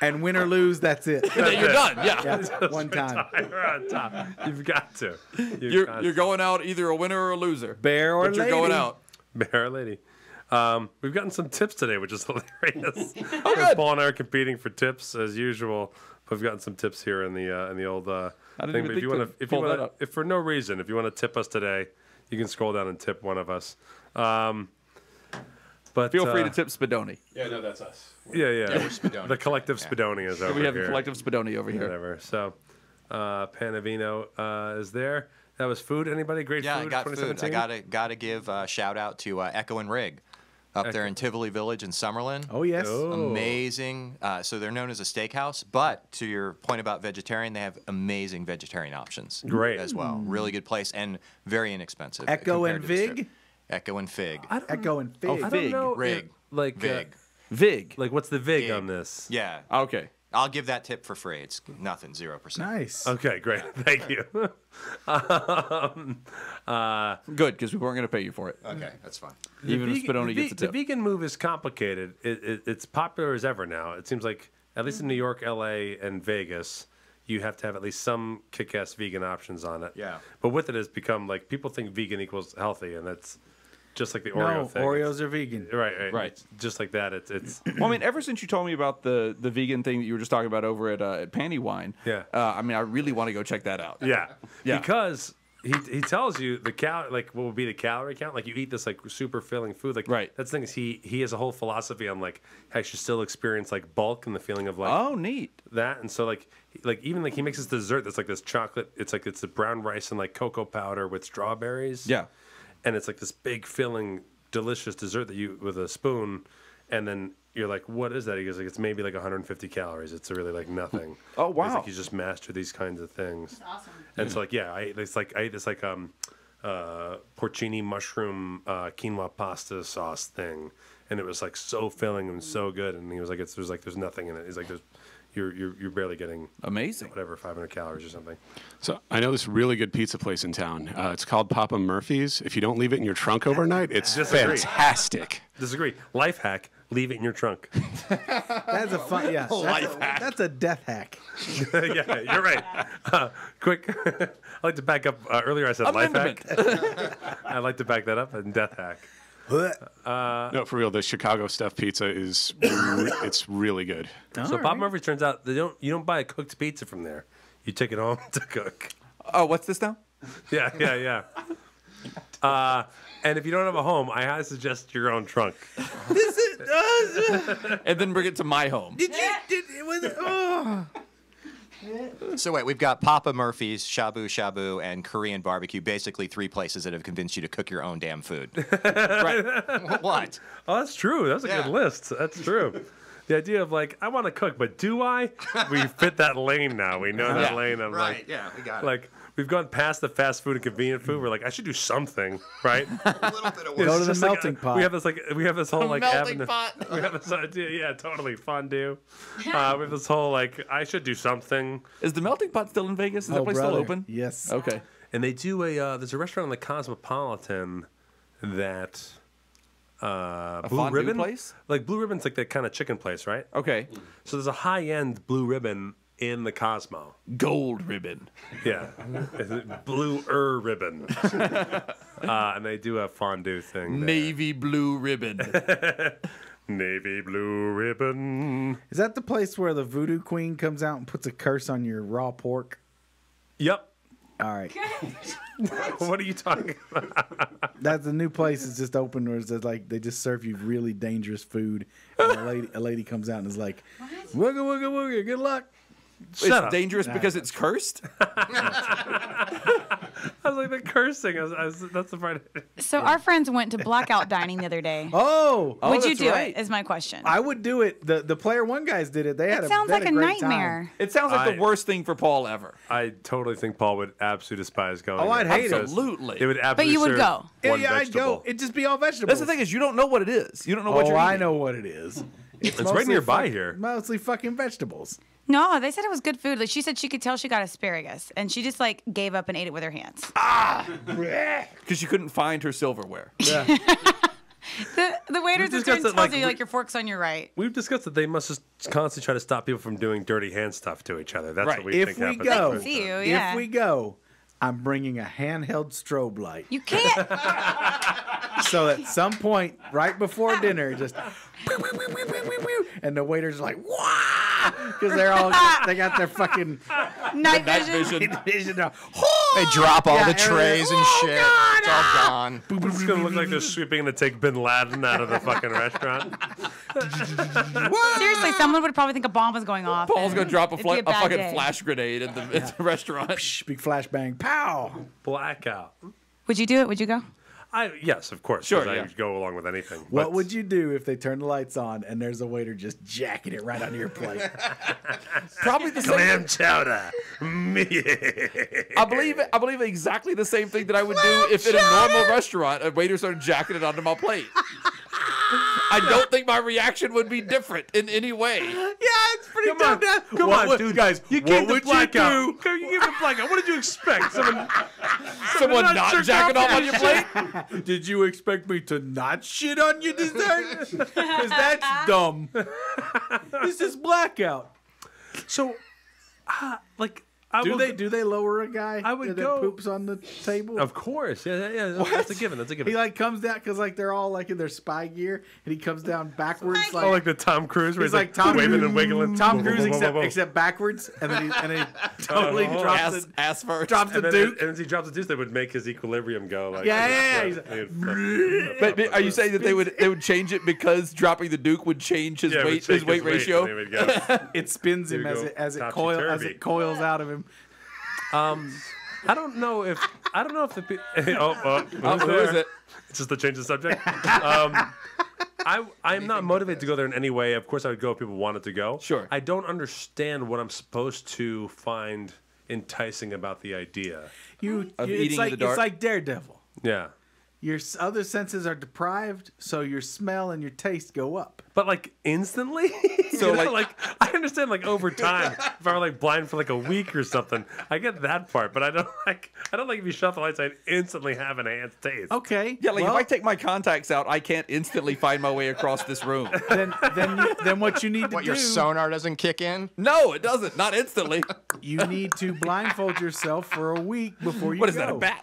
Speaker 3: And win or lose, that's it.
Speaker 4: Then you're done. Yeah.
Speaker 3: One time.
Speaker 2: You're on top. You've got to.
Speaker 4: You're going out either a winner or a loser.
Speaker 3: Bear or
Speaker 4: but you're
Speaker 3: lady.
Speaker 4: going out.
Speaker 2: Bear lady. We've gotten some tips today, which is hilarious.
Speaker 4: good.
Speaker 2: Paul and I are competing for tips as usual. We've gotten some tips here in the old
Speaker 4: I didn't
Speaker 2: thing.
Speaker 4: even
Speaker 2: But if you
Speaker 4: think
Speaker 2: want
Speaker 4: to
Speaker 2: to,
Speaker 4: pull that up.
Speaker 2: if for no reason, if you want to tip us today, you can scroll down and tip one of us. But
Speaker 4: Feel free to tip Spadoni.
Speaker 7: Yeah, no, that's us.
Speaker 2: Yeah,
Speaker 6: we're Spadoni.
Speaker 2: The collective Spadoni is over
Speaker 4: We have
Speaker 2: here.
Speaker 4: a collective Spadoni over here.
Speaker 2: Whatever. So, Panavino is there. That was food. Anybody? Great
Speaker 6: Yeah,
Speaker 2: food.
Speaker 6: I got food.
Speaker 2: 2017?
Speaker 6: I gotta give a shout out to Echo and Rig up there in Tivoli Village in Summerlin.
Speaker 3: Oh, yes.
Speaker 6: Amazing. So they're known as a steakhouse, but to your point about vegetarian, they have amazing vegetarian options.
Speaker 2: Great.
Speaker 6: As well. Really good place and very inexpensive.
Speaker 3: Echo
Speaker 6: compared
Speaker 3: and
Speaker 6: to the strip.
Speaker 3: Vig?
Speaker 6: Echo and Fig.
Speaker 3: Echo and Fig.
Speaker 2: I don't
Speaker 4: Fig.
Speaker 2: know.
Speaker 6: Rig.
Speaker 2: Like
Speaker 6: Vig.
Speaker 4: Vig.
Speaker 2: like what's the vig
Speaker 6: Vig.
Speaker 2: on this?
Speaker 6: Yeah.
Speaker 4: Okay.
Speaker 6: I'll give that tip for free. It's nothing, 0%.
Speaker 3: Nice.
Speaker 2: Okay, great. Thank you.
Speaker 4: Good, because we weren't going to pay you for it.
Speaker 6: Okay, that's fine.
Speaker 4: Even if Spadoni gets a
Speaker 2: The
Speaker 4: tip.
Speaker 2: vegan move is complicated. It's popular as ever now. It seems like at least in New York, LA, and Vegas, you have to have at least some kick-ass vegan options on it.
Speaker 6: Yeah.
Speaker 2: But with it, it's become like people think vegan equals healthy, and that's just like the
Speaker 3: No,
Speaker 2: Oreo thing.
Speaker 3: Oreos are vegan.
Speaker 2: Right.
Speaker 4: Right.
Speaker 2: Just like that. It's
Speaker 4: Well, I mean, ever since you told me about the vegan thing that you were just talking about over at Panty Wine,
Speaker 2: Yeah.
Speaker 4: I mean, I really want to go check that out.
Speaker 2: yeah.
Speaker 4: Yeah.
Speaker 2: Because he tells you the what will be the calorie count. Like you eat this like super filling food. Like
Speaker 4: Right.
Speaker 2: That's the thing is he has a whole philosophy on like how you should still experience like bulk and the feeling of like
Speaker 4: Oh, neat.
Speaker 2: that. And so like even like he makes this dessert that's like this chocolate. It's the brown rice and like cocoa powder with strawberries.
Speaker 4: Yeah.
Speaker 2: And it's like this big filling, delicious dessert that you with a spoon, and then you're like, what is that? He goes like, it's maybe like 150 calories. It's really like nothing.
Speaker 4: Oh,
Speaker 2: He's
Speaker 4: wow.
Speaker 2: like, you just master these kinds of things.
Speaker 5: That's awesome.
Speaker 2: And so like, yeah, I ate this like porcini mushroom quinoa pasta sauce thing, and it was like so filling and so good. And he was like, there's nothing in it. He's like, you're barely getting
Speaker 4: amazing,
Speaker 2: whatever, 500 calories or something.
Speaker 7: So I know this really good pizza place in town. It's called Papa Murphy's. If you don't leave it in your trunk overnight, it's fantastic.
Speaker 2: Disagree. Life hack: leave it in your trunk.
Speaker 3: That's a fun. Yeah, that's a death hack.
Speaker 2: Yeah, you're right. Quick, I like to back up. Earlier I said
Speaker 4: Amendment.
Speaker 2: life hack. I'd like to back that up and death hack.
Speaker 7: No, for real, the Chicago stuffed pizza is it's really good.
Speaker 2: So Papa Murphy's, turns out you don't buy a cooked pizza from there. You take it home to cook.
Speaker 4: Oh, what's this now?
Speaker 2: Yeah. And if you don't have a home, I highly suggest your own trunk.
Speaker 4: And then bring it to my home.
Speaker 6: So wait, we've got Papa Murphy's, Shabu Shabu, and Korean barbecue. Basically, 3 places that have convinced you to cook your own damn food.
Speaker 2: Right?
Speaker 6: What?
Speaker 2: Oh, that's true. That's a good list. That's true. The idea of like, I want to cook, but do I? We fit that lane now. We know that lane. I'm like,
Speaker 6: yeah, we got it.
Speaker 2: Like, we've gone past the fast food and convenient food. We're like, I should do something, right?
Speaker 6: A little bit of
Speaker 3: Go to the melting pot.
Speaker 2: We have this whole like
Speaker 4: melting
Speaker 2: avenue.
Speaker 4: pot.
Speaker 2: We have this idea, yeah, totally fondue. We have this whole like, I should do something.
Speaker 4: Is the melting pot still in Vegas? Is that place still open?
Speaker 3: Yes.
Speaker 4: Okay.
Speaker 2: And they do there's a restaurant in the Cosmopolitan that Blue
Speaker 4: fondue
Speaker 2: Ribbon
Speaker 4: place?
Speaker 2: Like Blue Ribbon's like that kind of chicken place, right?
Speaker 4: Okay.
Speaker 2: So there's a high-end Blue Ribbon in the Cosmo.
Speaker 4: Gold ribbon.
Speaker 2: Yeah. Blue Ribbon. And they do a fondue thing there.
Speaker 4: Navy blue ribbon.
Speaker 2: Navy Blue Ribbon.
Speaker 3: Is that the place where the voodoo queen comes out and puts a curse on your raw pork?
Speaker 2: Yep.
Speaker 3: All right.
Speaker 2: What are you talking about?
Speaker 3: That's the new place. It's just open where it's just like they just serve you really dangerous food. And a lady comes out and is like, "Wooga wooga wooga, good luck."
Speaker 4: It's dangerous because it's cursed?
Speaker 2: I was like, the cursing. That's the part.
Speaker 5: So our friends went to blackout dining the other day.
Speaker 3: Oh,
Speaker 5: Would you
Speaker 4: that's
Speaker 5: do
Speaker 4: right.
Speaker 5: it? Is my question.
Speaker 3: I would do it. The Player One guys did it. They had
Speaker 5: It sounds
Speaker 3: they had
Speaker 5: like a
Speaker 3: great
Speaker 5: nightmare.
Speaker 4: It sounds like the worst thing for Paul ever.
Speaker 2: I totally think Paul would absolutely despise going.
Speaker 3: Oh, I'd
Speaker 2: there
Speaker 3: hate it.
Speaker 2: because
Speaker 4: Absolutely.
Speaker 2: It would absolutely.
Speaker 5: But you would
Speaker 2: serve
Speaker 5: go.
Speaker 2: One
Speaker 3: Yeah, I'd
Speaker 2: vegetable.
Speaker 3: go. It'd just be all vegetables.
Speaker 4: That's the thing is you don't know what it is. You don't know what you're
Speaker 3: I
Speaker 4: eating.
Speaker 3: know what it is.
Speaker 2: It's right
Speaker 3: mostly
Speaker 2: nearby here.
Speaker 3: Mostly fucking vegetables.
Speaker 5: No, they said it was good food. Like she said, she could tell she got asparagus, and she just like gave up and ate it with her hands.
Speaker 4: Because you couldn't find her silverware.
Speaker 3: Yeah.
Speaker 5: The waiters
Speaker 2: We've
Speaker 5: at certain
Speaker 2: discussed
Speaker 5: tells
Speaker 2: it,
Speaker 5: you like your fork's on your right.
Speaker 2: We've discussed that they must just constantly try to stop people from doing dirty hand stuff to each other. That's
Speaker 4: Right.
Speaker 2: what we
Speaker 3: If
Speaker 2: think
Speaker 3: we
Speaker 2: happens.
Speaker 3: go,
Speaker 5: They can see you, yeah.
Speaker 3: if we go, I'm bringing a handheld strobe light.
Speaker 5: You can't.
Speaker 3: So at some point, right before dinner, just and the waiter's like, "Wah!" Because they got their fucking
Speaker 5: Night
Speaker 4: Night
Speaker 5: vision.
Speaker 4: vision.
Speaker 6: They drop all
Speaker 3: Yeah,
Speaker 6: the trays and
Speaker 3: oh,
Speaker 6: shit.
Speaker 3: God,
Speaker 6: It's all gone.
Speaker 2: It's gonna look like they're sweeping to take Bin Laden out of the fucking restaurant.
Speaker 5: Seriously, someone would probably think a bomb was going off.
Speaker 4: Paul's
Speaker 5: and
Speaker 4: going to drop a
Speaker 5: it'd be bad
Speaker 4: fucking
Speaker 5: day.
Speaker 4: flash grenade at the restaurant.
Speaker 3: big flashbang, pow.
Speaker 2: Blackout.
Speaker 5: Would you do it? Would you go?
Speaker 2: Yes, of course.
Speaker 4: Sure,
Speaker 2: 'cause I
Speaker 4: yeah.
Speaker 2: would go along with anything.
Speaker 3: What
Speaker 2: but-
Speaker 3: would you do if they turn the lights on and there's a waiter just jacking it right onto your plate?
Speaker 4: Probably the same.
Speaker 2: Clam chowder.
Speaker 4: I believe exactly the same thing that I would do if in a normal restaurant a waiter started jacking it onto my plate. I don't think my reaction would be different in any way.
Speaker 3: Yeah, it's pretty
Speaker 2: Come on, come on, dude.
Speaker 3: guys.
Speaker 2: You
Speaker 3: what
Speaker 2: came to
Speaker 3: would
Speaker 2: blackout.
Speaker 3: you do?
Speaker 2: You came to blackout. What did you expect?
Speaker 4: Someone not
Speaker 2: jerk
Speaker 4: jacking
Speaker 2: off
Speaker 4: off on your plate?
Speaker 3: Did you expect me to not shit on your dessert? Because that's dumb. This is blackout.
Speaker 2: So, like,
Speaker 3: Do they lower a guy
Speaker 2: I would
Speaker 3: that
Speaker 2: go-
Speaker 3: poops on the table?
Speaker 2: Of course, yeah. That's a given. That's a given.
Speaker 3: He like comes down because like they're all like in their spy gear, and he comes down backwards.
Speaker 2: Oh, like the Tom Cruise, where
Speaker 3: He's like Tom
Speaker 2: waving
Speaker 3: Cruise,
Speaker 2: and wiggling.
Speaker 3: Tom Cruise,
Speaker 2: Whoa, whoa, whoa.
Speaker 3: except backwards, and then he totally drops it.
Speaker 4: Ass first.
Speaker 3: Drops the
Speaker 2: And then,
Speaker 3: Duke.
Speaker 2: and as he drops the deuce, they would make his equilibrium go like.
Speaker 3: Yeah.
Speaker 2: He's like,
Speaker 4: But are you saying that they would change it because dropping the Duke would change his
Speaker 2: yeah,
Speaker 4: weight
Speaker 2: would
Speaker 4: his weight ratio?
Speaker 2: and they would go.
Speaker 3: It spins him
Speaker 2: There you
Speaker 3: as
Speaker 2: go.
Speaker 3: it coils out of him.
Speaker 2: I don't know if the
Speaker 4: Who is it?
Speaker 2: It's just to change the subject. I'm not motivated to go there in any way. Of course, I would go if people wanted to go.
Speaker 4: Sure.
Speaker 2: I don't understand what I'm supposed to find enticing about the idea.
Speaker 3: It's
Speaker 4: eating in
Speaker 3: like
Speaker 4: the dark?
Speaker 3: it's like Daredevil.
Speaker 2: Yeah.
Speaker 3: Your other senses are deprived, so your smell and your taste go up.
Speaker 2: But like instantly,
Speaker 4: So,
Speaker 2: like I understand like over time. If I were like blind for like a week or something, I get that part. But I don't like if you shut the lights, I'd instantly have enhanced taste.
Speaker 3: Okay.
Speaker 4: Yeah, like
Speaker 3: well,
Speaker 4: if I take my contacts out, I can't instantly find my way across this room.
Speaker 3: then what you need to
Speaker 6: What,
Speaker 3: do?
Speaker 6: your sonar doesn't kick in?
Speaker 4: No, it doesn't. Not instantly.
Speaker 3: You need to blindfold yourself for a week before you
Speaker 4: What is
Speaker 3: go.
Speaker 4: that, a bat?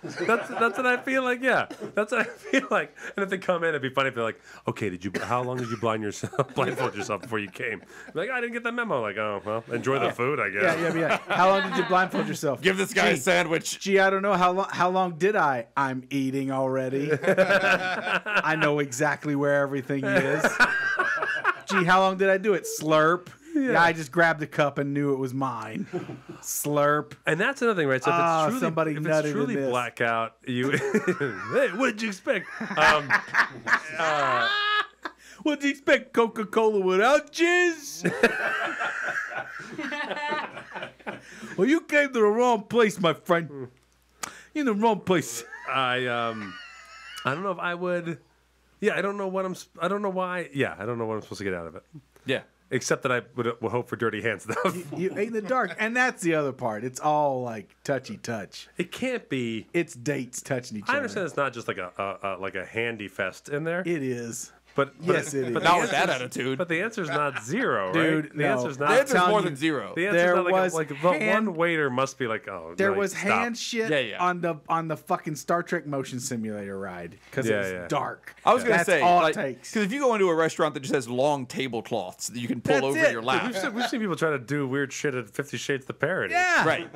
Speaker 2: That's what I feel like. Yeah, that's what I feel like. And if they come in, it'd be funny if they're like, "Okay, how long did you blindfold yourself before you came?" I'm like, I didn't get that memo. Like, oh well, enjoy the food, I guess.
Speaker 3: Yeah. How long did you blindfold yourself?
Speaker 4: Give this guy a sandwich.
Speaker 3: Gee, I don't know how long did I? I'm eating already. I know exactly where everything is. Gee, how long did I do it? Slurp. Yeah, I just grabbed the cup and knew it was mine. Slurp.
Speaker 2: And that's another thing, right? So if it's
Speaker 3: somebody
Speaker 2: truly,
Speaker 3: nutted in
Speaker 2: truly
Speaker 3: this.
Speaker 2: blackout, you. Hey, what did you expect?
Speaker 3: What did you expect? Coca-Cola without jizz? Well, you came to the wrong place, my friend. You're in the wrong place.
Speaker 2: I don't know if I would. Yeah, I don't know what I don't know why. Yeah, I don't know what I'm supposed to get out of it.
Speaker 4: Yeah.
Speaker 2: Except that I would hope for dirty hand stuff.
Speaker 3: You ate in the dark, and that's the other part. It's all like touchy touch.
Speaker 2: It can't be.
Speaker 3: It's dates touching each
Speaker 2: I
Speaker 3: other.
Speaker 2: understand it's not just like a handy fest in there.
Speaker 3: It is.
Speaker 2: But
Speaker 3: Yes, it is.
Speaker 2: But
Speaker 4: Not
Speaker 2: the
Speaker 4: with that
Speaker 2: answer's-
Speaker 4: attitude.
Speaker 2: But the answer's not zero,
Speaker 3: Dude,
Speaker 2: right? The
Speaker 3: no.
Speaker 2: answer's
Speaker 4: The
Speaker 2: not.
Speaker 4: answer's
Speaker 3: telling
Speaker 4: more
Speaker 3: you,
Speaker 4: than zero.
Speaker 2: The answer's
Speaker 3: There
Speaker 2: not
Speaker 3: was
Speaker 2: like the
Speaker 3: hand-
Speaker 2: one waiter must be like, oh,
Speaker 3: There
Speaker 2: no,
Speaker 3: was
Speaker 2: stop.
Speaker 3: hand shit
Speaker 4: Yeah.
Speaker 3: on the fucking Star Trek motion simulator ride because
Speaker 2: Yeah,
Speaker 3: it was
Speaker 2: yeah.
Speaker 3: dark.
Speaker 4: I was going to
Speaker 3: That's
Speaker 4: say,
Speaker 3: all
Speaker 4: like,
Speaker 3: it takes.
Speaker 4: because if you go into a restaurant that just has long tablecloths that you can pull
Speaker 3: That's
Speaker 4: over
Speaker 3: it.
Speaker 4: your
Speaker 2: Dude,
Speaker 4: lap.
Speaker 2: we've seen people try to do weird shit at 50 Shades the Parody.
Speaker 3: Yeah.
Speaker 4: Right.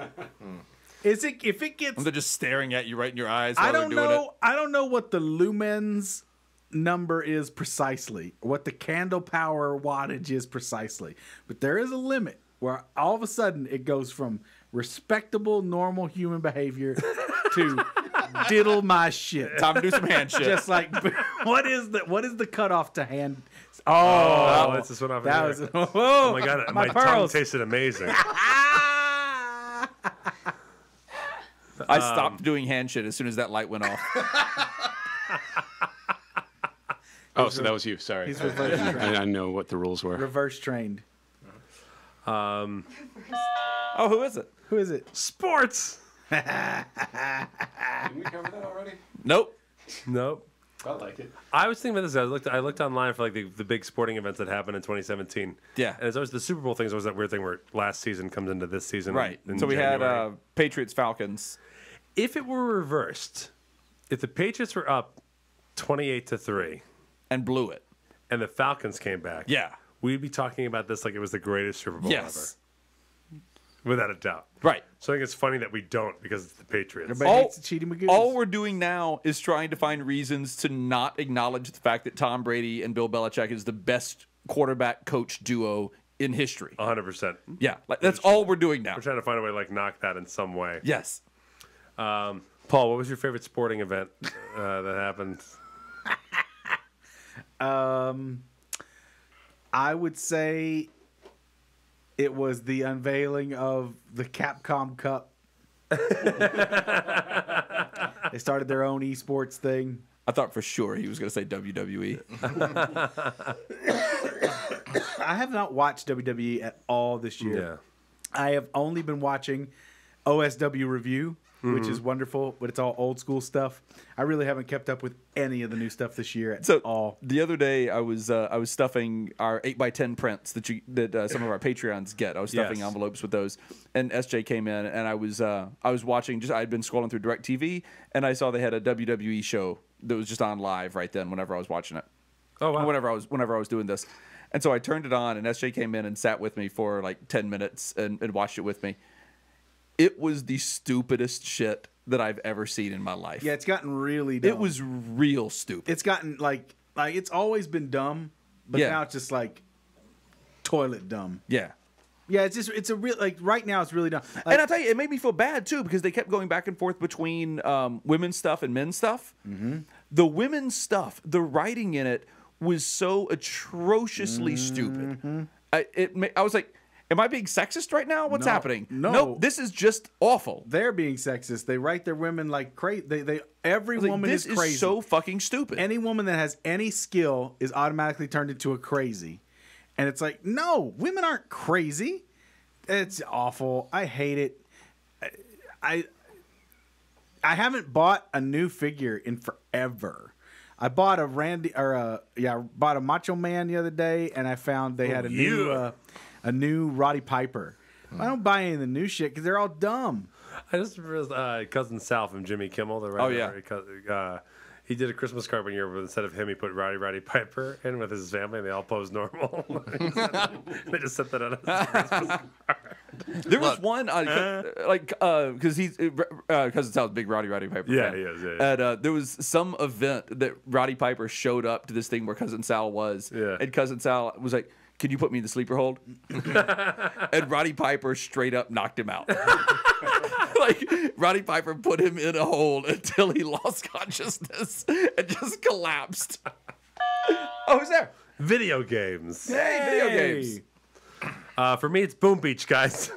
Speaker 3: If it gets,
Speaker 4: And they're just staring at you right in your eyes while
Speaker 3: I
Speaker 4: they're
Speaker 3: don't
Speaker 4: doing
Speaker 3: know. I don't know what the lumens number is precisely, what the candle power wattage is precisely, but there is a limit where all of a sudden it goes from respectable, normal human behavior to diddle my shit.
Speaker 4: it. Time to do some hand shit.
Speaker 3: Just like what is the cutoff to hand?
Speaker 2: Oh, that's just what I've
Speaker 3: that
Speaker 2: heard.
Speaker 3: was
Speaker 2: Oh my god, my tongue
Speaker 3: pearls.
Speaker 2: tasted amazing.
Speaker 4: I stopped doing hand shit as soon as that light went off.
Speaker 7: Oh, so that was you. Sorry.
Speaker 3: He's reverse trained.
Speaker 7: I know what the rules were.
Speaker 3: Reverse trained.
Speaker 4: Oh, who is it?
Speaker 3: Who is it?
Speaker 2: Sports.
Speaker 7: Didn't we cover that already?
Speaker 4: Nope.
Speaker 2: Nope.
Speaker 7: Felt like it.
Speaker 2: I was thinking about this. I looked online for like the big sporting events that happened in 2017.
Speaker 4: Yeah.
Speaker 2: And it's always the Super Bowl things. Always that weird thing where last season comes into this season.
Speaker 4: Right.
Speaker 2: in
Speaker 4: So we
Speaker 2: January.
Speaker 4: had Patriots Falcons.
Speaker 2: If it were reversed, if the Patriots were up 28-3
Speaker 4: And blew it.
Speaker 2: and the Falcons came back,
Speaker 4: Yeah.
Speaker 2: we'd be talking about this like it was the greatest Super Bowl
Speaker 4: Yes.
Speaker 2: ever, without a doubt.
Speaker 4: Right.
Speaker 2: So I think it's funny that we don't because it's the Patriots.
Speaker 3: Everybody hates the cheating Magoos.
Speaker 4: All we're doing now is trying to find reasons to not acknowledge the fact that Tom Brady and Bill Belichick is the best quarterback coach duo in history.
Speaker 2: 100%.
Speaker 4: Yeah, like, that's all we're doing now.
Speaker 2: We're trying to find a way to like knock that in some way.
Speaker 4: Yes.
Speaker 2: Paul, what was your favorite sporting event that happened?
Speaker 3: I would say it was the unveiling of the Capcom Cup. They started their own esports thing.
Speaker 4: I thought for sure he was going to say WWE.
Speaker 3: I have not watched WWE at all this year.
Speaker 2: Yeah.
Speaker 3: I have only been watching OSW Review, which is wonderful, but it's all old school stuff. I really haven't kept up with any of the new stuff this year at all.
Speaker 4: The other day, I was stuffing our 8x10 prints that some of our Patreons get. I was stuffing
Speaker 2: Yes.
Speaker 4: envelopes with those, and SJ came in, and I was watching. I'd been scrolling through DirecTV, and I saw they had a WWE show that was just on live right then. Whenever I was watching it,
Speaker 2: Oh, wow.
Speaker 4: whenever I was doing this, and so I turned it on, and SJ came in and sat with me for like 10 minutes and watched it with me. It was the stupidest shit that I've ever seen in my life.
Speaker 3: Yeah, it's gotten really dumb.
Speaker 4: It was real stupid.
Speaker 3: It's gotten like it's always been dumb, but
Speaker 4: Yeah.
Speaker 3: now it's just like toilet dumb.
Speaker 4: Yeah.
Speaker 3: Yeah, it's a real like right now it's really dumb. Like,
Speaker 4: And I'll tell you, it made me feel bad too because they kept going back and forth between women's stuff and men's stuff. Mm-hmm. The women's stuff, the writing in it was so atrociously stupid. I was like, Am I being sexist right now? What's
Speaker 3: No,
Speaker 4: happening?
Speaker 3: no.
Speaker 4: Nope, this is just awful.
Speaker 3: They're being sexist. They write their women like crazy. Every
Speaker 4: Like,
Speaker 3: woman
Speaker 4: this
Speaker 3: is crazy.
Speaker 4: so fucking stupid.
Speaker 3: Any woman that has any skill is automatically turned into a crazy. And it's like, no, women aren't crazy. It's awful. I hate it. I haven't bought a new figure in forever. I bought a bought a Macho Man the other day, and I found they had a new Roddy Piper. I don't buy any of the new shit because they're all dumb.
Speaker 2: I just realized Cousin Sal from Jimmy Kimmel. The writer, he did a Christmas card one year, but instead of him, he put Roddy Piper in with his family, and they all posed normal. They just sent that on his Christmas card.
Speaker 4: There was one, because he's Cousin Sal's a big Roddy Piper
Speaker 2: Yeah,
Speaker 4: fan.
Speaker 2: he is. Yeah.
Speaker 4: And there was some event that Roddy Piper showed up to this thing where Cousin Sal was, and Cousin Sal was like, "Can you put me in the sleeper hold?" And Roddy Piper straight up knocked him out. Like, Roddy Piper put him in a hold until he lost consciousness and just collapsed. Oh, who's there?
Speaker 2: Video games.
Speaker 4: Hey, video games.
Speaker 2: For me, it's Boom Beach, guys.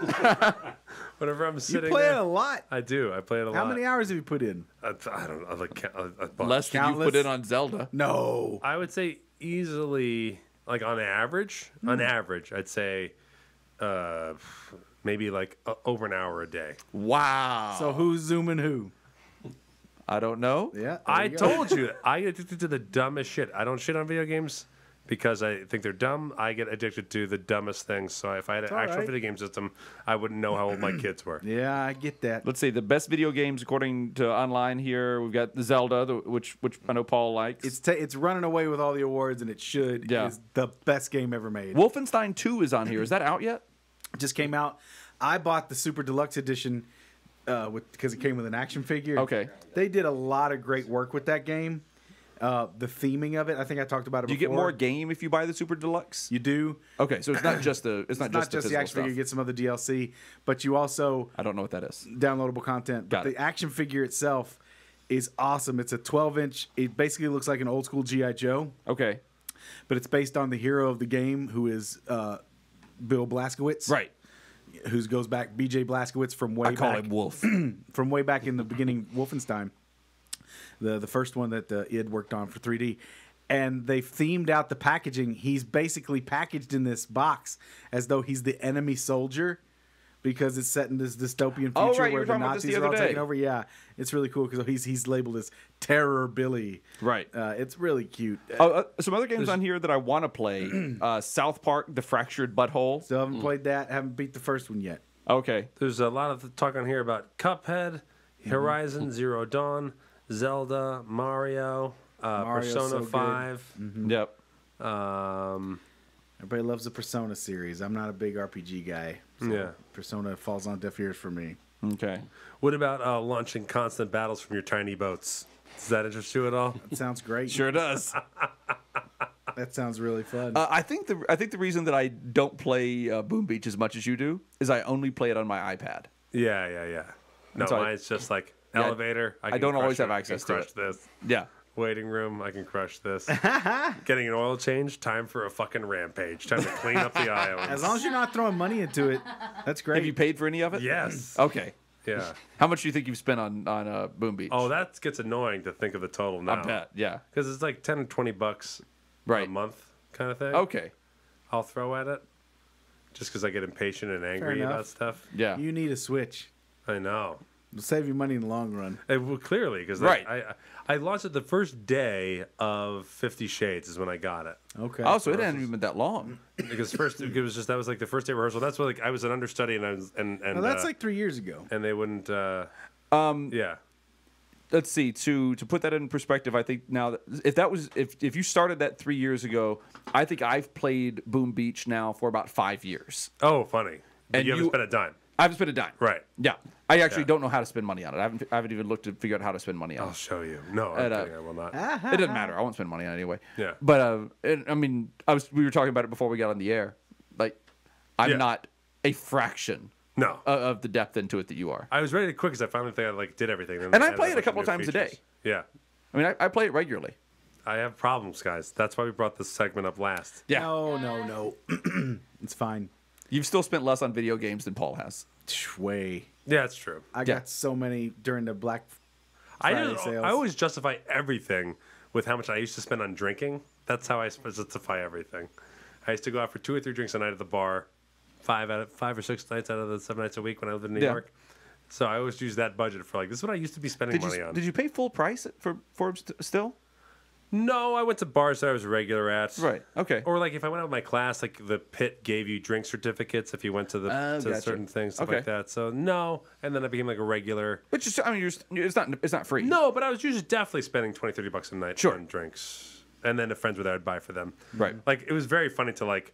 Speaker 2: Whenever I'm
Speaker 3: You
Speaker 2: sitting
Speaker 3: play
Speaker 2: there,
Speaker 3: it a lot.
Speaker 2: I do. I play it a lot.
Speaker 3: How many hours have you put in?
Speaker 2: I don't know.
Speaker 4: Less than you put in on Zelda.
Speaker 3: No.
Speaker 2: I would say easily, like on average, I'd say maybe like over an hour a day.
Speaker 4: Wow.
Speaker 3: So who's zooming who?
Speaker 4: I don't know.
Speaker 3: Yeah.
Speaker 2: I told you, I get addicted to the dumbest shit. I don't shit on video games because I think they're dumb. I get addicted to the dumbest things. So if I had an
Speaker 3: all
Speaker 2: actual
Speaker 3: right.
Speaker 2: video game system, I wouldn't know how old my kids were.
Speaker 3: Yeah, I get that.
Speaker 4: Let's see the best video games according to online here. We've got the Zelda, which I know Paul likes.
Speaker 3: It's running away with all the awards, and it should.
Speaker 4: Yeah.
Speaker 3: It's the best game ever made.
Speaker 4: Wolfenstein 2 is on here. Is that out yet?
Speaker 3: It just came out. I bought the Super Deluxe Edition because it came with an action figure.
Speaker 4: Okay.
Speaker 3: They did a lot of great work with that game. The theming of it, I think I talked about it
Speaker 4: Do you
Speaker 3: before.
Speaker 4: get more game if you buy the Super Deluxe?
Speaker 3: You do.
Speaker 4: Okay, so it's not just the
Speaker 3: It's not just the
Speaker 4: physical
Speaker 3: action figure. You
Speaker 4: stuff.
Speaker 3: get some other DLC, but you also
Speaker 4: I don't know what that is.
Speaker 3: downloadable content. But
Speaker 4: Got
Speaker 3: the
Speaker 4: it.
Speaker 3: action figure itself is awesome. It's a 12-inch. It basically looks like an old school GI Joe,
Speaker 4: Okay,
Speaker 3: but it's based on the hero of the game, who is Bill Blazkowicz.
Speaker 4: right.
Speaker 3: Who goes back BJ Blazkowicz from way
Speaker 4: I call
Speaker 3: back
Speaker 4: him Wolf.
Speaker 3: from way back in the beginning Wolfenstein, the first one that id worked on for 3D, and they themed out the packaging. He's basically packaged in this box as though he's the enemy soldier, because it's set in this dystopian future
Speaker 4: Oh, right, you
Speaker 3: where
Speaker 4: were
Speaker 3: the
Speaker 4: talking about this
Speaker 3: Nazis
Speaker 4: the
Speaker 3: are all
Speaker 4: other
Speaker 3: taking
Speaker 4: day.
Speaker 3: over. Yeah, it's really cool because he's labeled as Terror Billy.
Speaker 4: Right.
Speaker 3: It's really cute.
Speaker 4: Some other games on here that I want to play. South Park: The Fractured Butthole.
Speaker 3: Still haven't played that. Haven't beat the first one yet.
Speaker 4: Okay.
Speaker 2: There's a lot of talk on here about Cuphead, Horizon Zero Dawn, Zelda, Mario,
Speaker 3: Mario's so
Speaker 2: Persona
Speaker 3: good.
Speaker 2: 5.
Speaker 4: Yep.
Speaker 3: Everybody loves the Persona series. I'm not a big RPG guy. So
Speaker 2: Yeah.
Speaker 3: Persona falls on deaf ears for me.
Speaker 4: Okay.
Speaker 2: What about launching constant battles from your tiny boats? Does that interest you at all?
Speaker 3: That sounds great.
Speaker 4: Sure does.
Speaker 3: That sounds really fun.
Speaker 4: I think the reason that I don't play Boom Beach as much as you do is I only play it on my iPad.
Speaker 2: Yeah. No,
Speaker 4: So
Speaker 2: mine's just like
Speaker 4: Yeah,
Speaker 2: elevator.
Speaker 4: I
Speaker 2: can
Speaker 4: don't
Speaker 2: crush
Speaker 4: always have
Speaker 2: it,
Speaker 4: access
Speaker 2: I can
Speaker 4: to
Speaker 2: crush this.
Speaker 4: Yeah.
Speaker 2: Waiting room, I can crush this. Getting an oil change, time for a fucking rampage. Time to clean up the island.
Speaker 3: As long as you're not throwing money into it, that's great.
Speaker 4: Have you paid for any of it?
Speaker 2: Yes.
Speaker 4: Okay.
Speaker 2: Yeah.
Speaker 4: How much do you think you've spent on Boom Beach?
Speaker 2: Oh, that gets annoying to think of the total now.
Speaker 4: I bet. Yeah.
Speaker 2: Because it's like 10 or 20 bucks
Speaker 4: Right.
Speaker 2: a month kind of thing.
Speaker 4: Okay.
Speaker 2: I'll throw at it. Just because I get impatient and angry
Speaker 3: enough.
Speaker 2: about stuff.
Speaker 4: Yeah.
Speaker 3: You need a Switch.
Speaker 2: I know.
Speaker 3: It'll save you money in the long run.
Speaker 2: Well, clearly, because
Speaker 4: Right.
Speaker 2: I launched it the first day of 50 Shades is when I got it.
Speaker 3: Okay.
Speaker 4: Oh, so it hadn't even been that long.
Speaker 2: Because first it was just that was like the first day rehearsal. That's what like I was an understudy and I was and
Speaker 3: Well, that's like 3 years ago.
Speaker 2: and they wouldn't. Yeah.
Speaker 4: Let's see. To put that in perspective, I think now that if you started that 3 years ago, I think I've played Boom Beach now for about 5 years.
Speaker 2: Oh, funny. But
Speaker 4: And
Speaker 2: you haven't
Speaker 4: you-
Speaker 2: spent a dime.
Speaker 4: I haven't spent a dime.
Speaker 2: Right.
Speaker 4: Yeah. I actually
Speaker 2: Yeah.
Speaker 4: don't know how to spend money on it. I haven't even looked to figure out how to spend money on
Speaker 2: I'll
Speaker 4: it.
Speaker 2: show you. No, I'm kidding. I will not.
Speaker 4: It doesn't matter. I won't spend money on it anyway.
Speaker 2: Yeah.
Speaker 4: But I mean, we were talking about it before we got on the air. Like, I'm
Speaker 2: Yeah.
Speaker 4: not a fraction
Speaker 2: No.
Speaker 4: of the depth into it that you are.
Speaker 2: I was ready to quit because I finally think I like did everything.
Speaker 4: And I
Speaker 2: added
Speaker 4: play it a
Speaker 2: bunch of
Speaker 4: couple
Speaker 2: new
Speaker 4: times a day.
Speaker 2: features. Yeah.
Speaker 4: I mean, I play it regularly.
Speaker 2: I have problems, guys. That's why we brought this segment up last.
Speaker 4: Yeah.
Speaker 3: No. It's fine.
Speaker 4: You've still spent less on video games than Paul has.
Speaker 3: Way.
Speaker 2: Yeah, it's true.
Speaker 3: I got so many during the Black Friday sales.
Speaker 2: I always justify everything with how much I used to spend on drinking. That's how I justify everything. I used to go out for 2 or 3 drinks a night at the bar, 5 or 6 nights out of the 7 nights a week when I lived in New York. So I always use that budget for like, this is what I used to be spending money on.
Speaker 4: Did you pay full price for Forbes still?
Speaker 2: No, I went to bars that I was regular at.
Speaker 4: Right. Okay.
Speaker 2: Or like if I went out with my class, like the pit gave you drink certificates if you went to the
Speaker 4: Gotcha.
Speaker 2: certain things, stuff like that. So no, and then I became like a regular.
Speaker 4: But just, I mean, it's not free.
Speaker 2: No, but I was usually definitely spending $20-$30 a night on drinks, and then the friends would I would buy for them.
Speaker 4: Right.
Speaker 2: Like it was very funny to like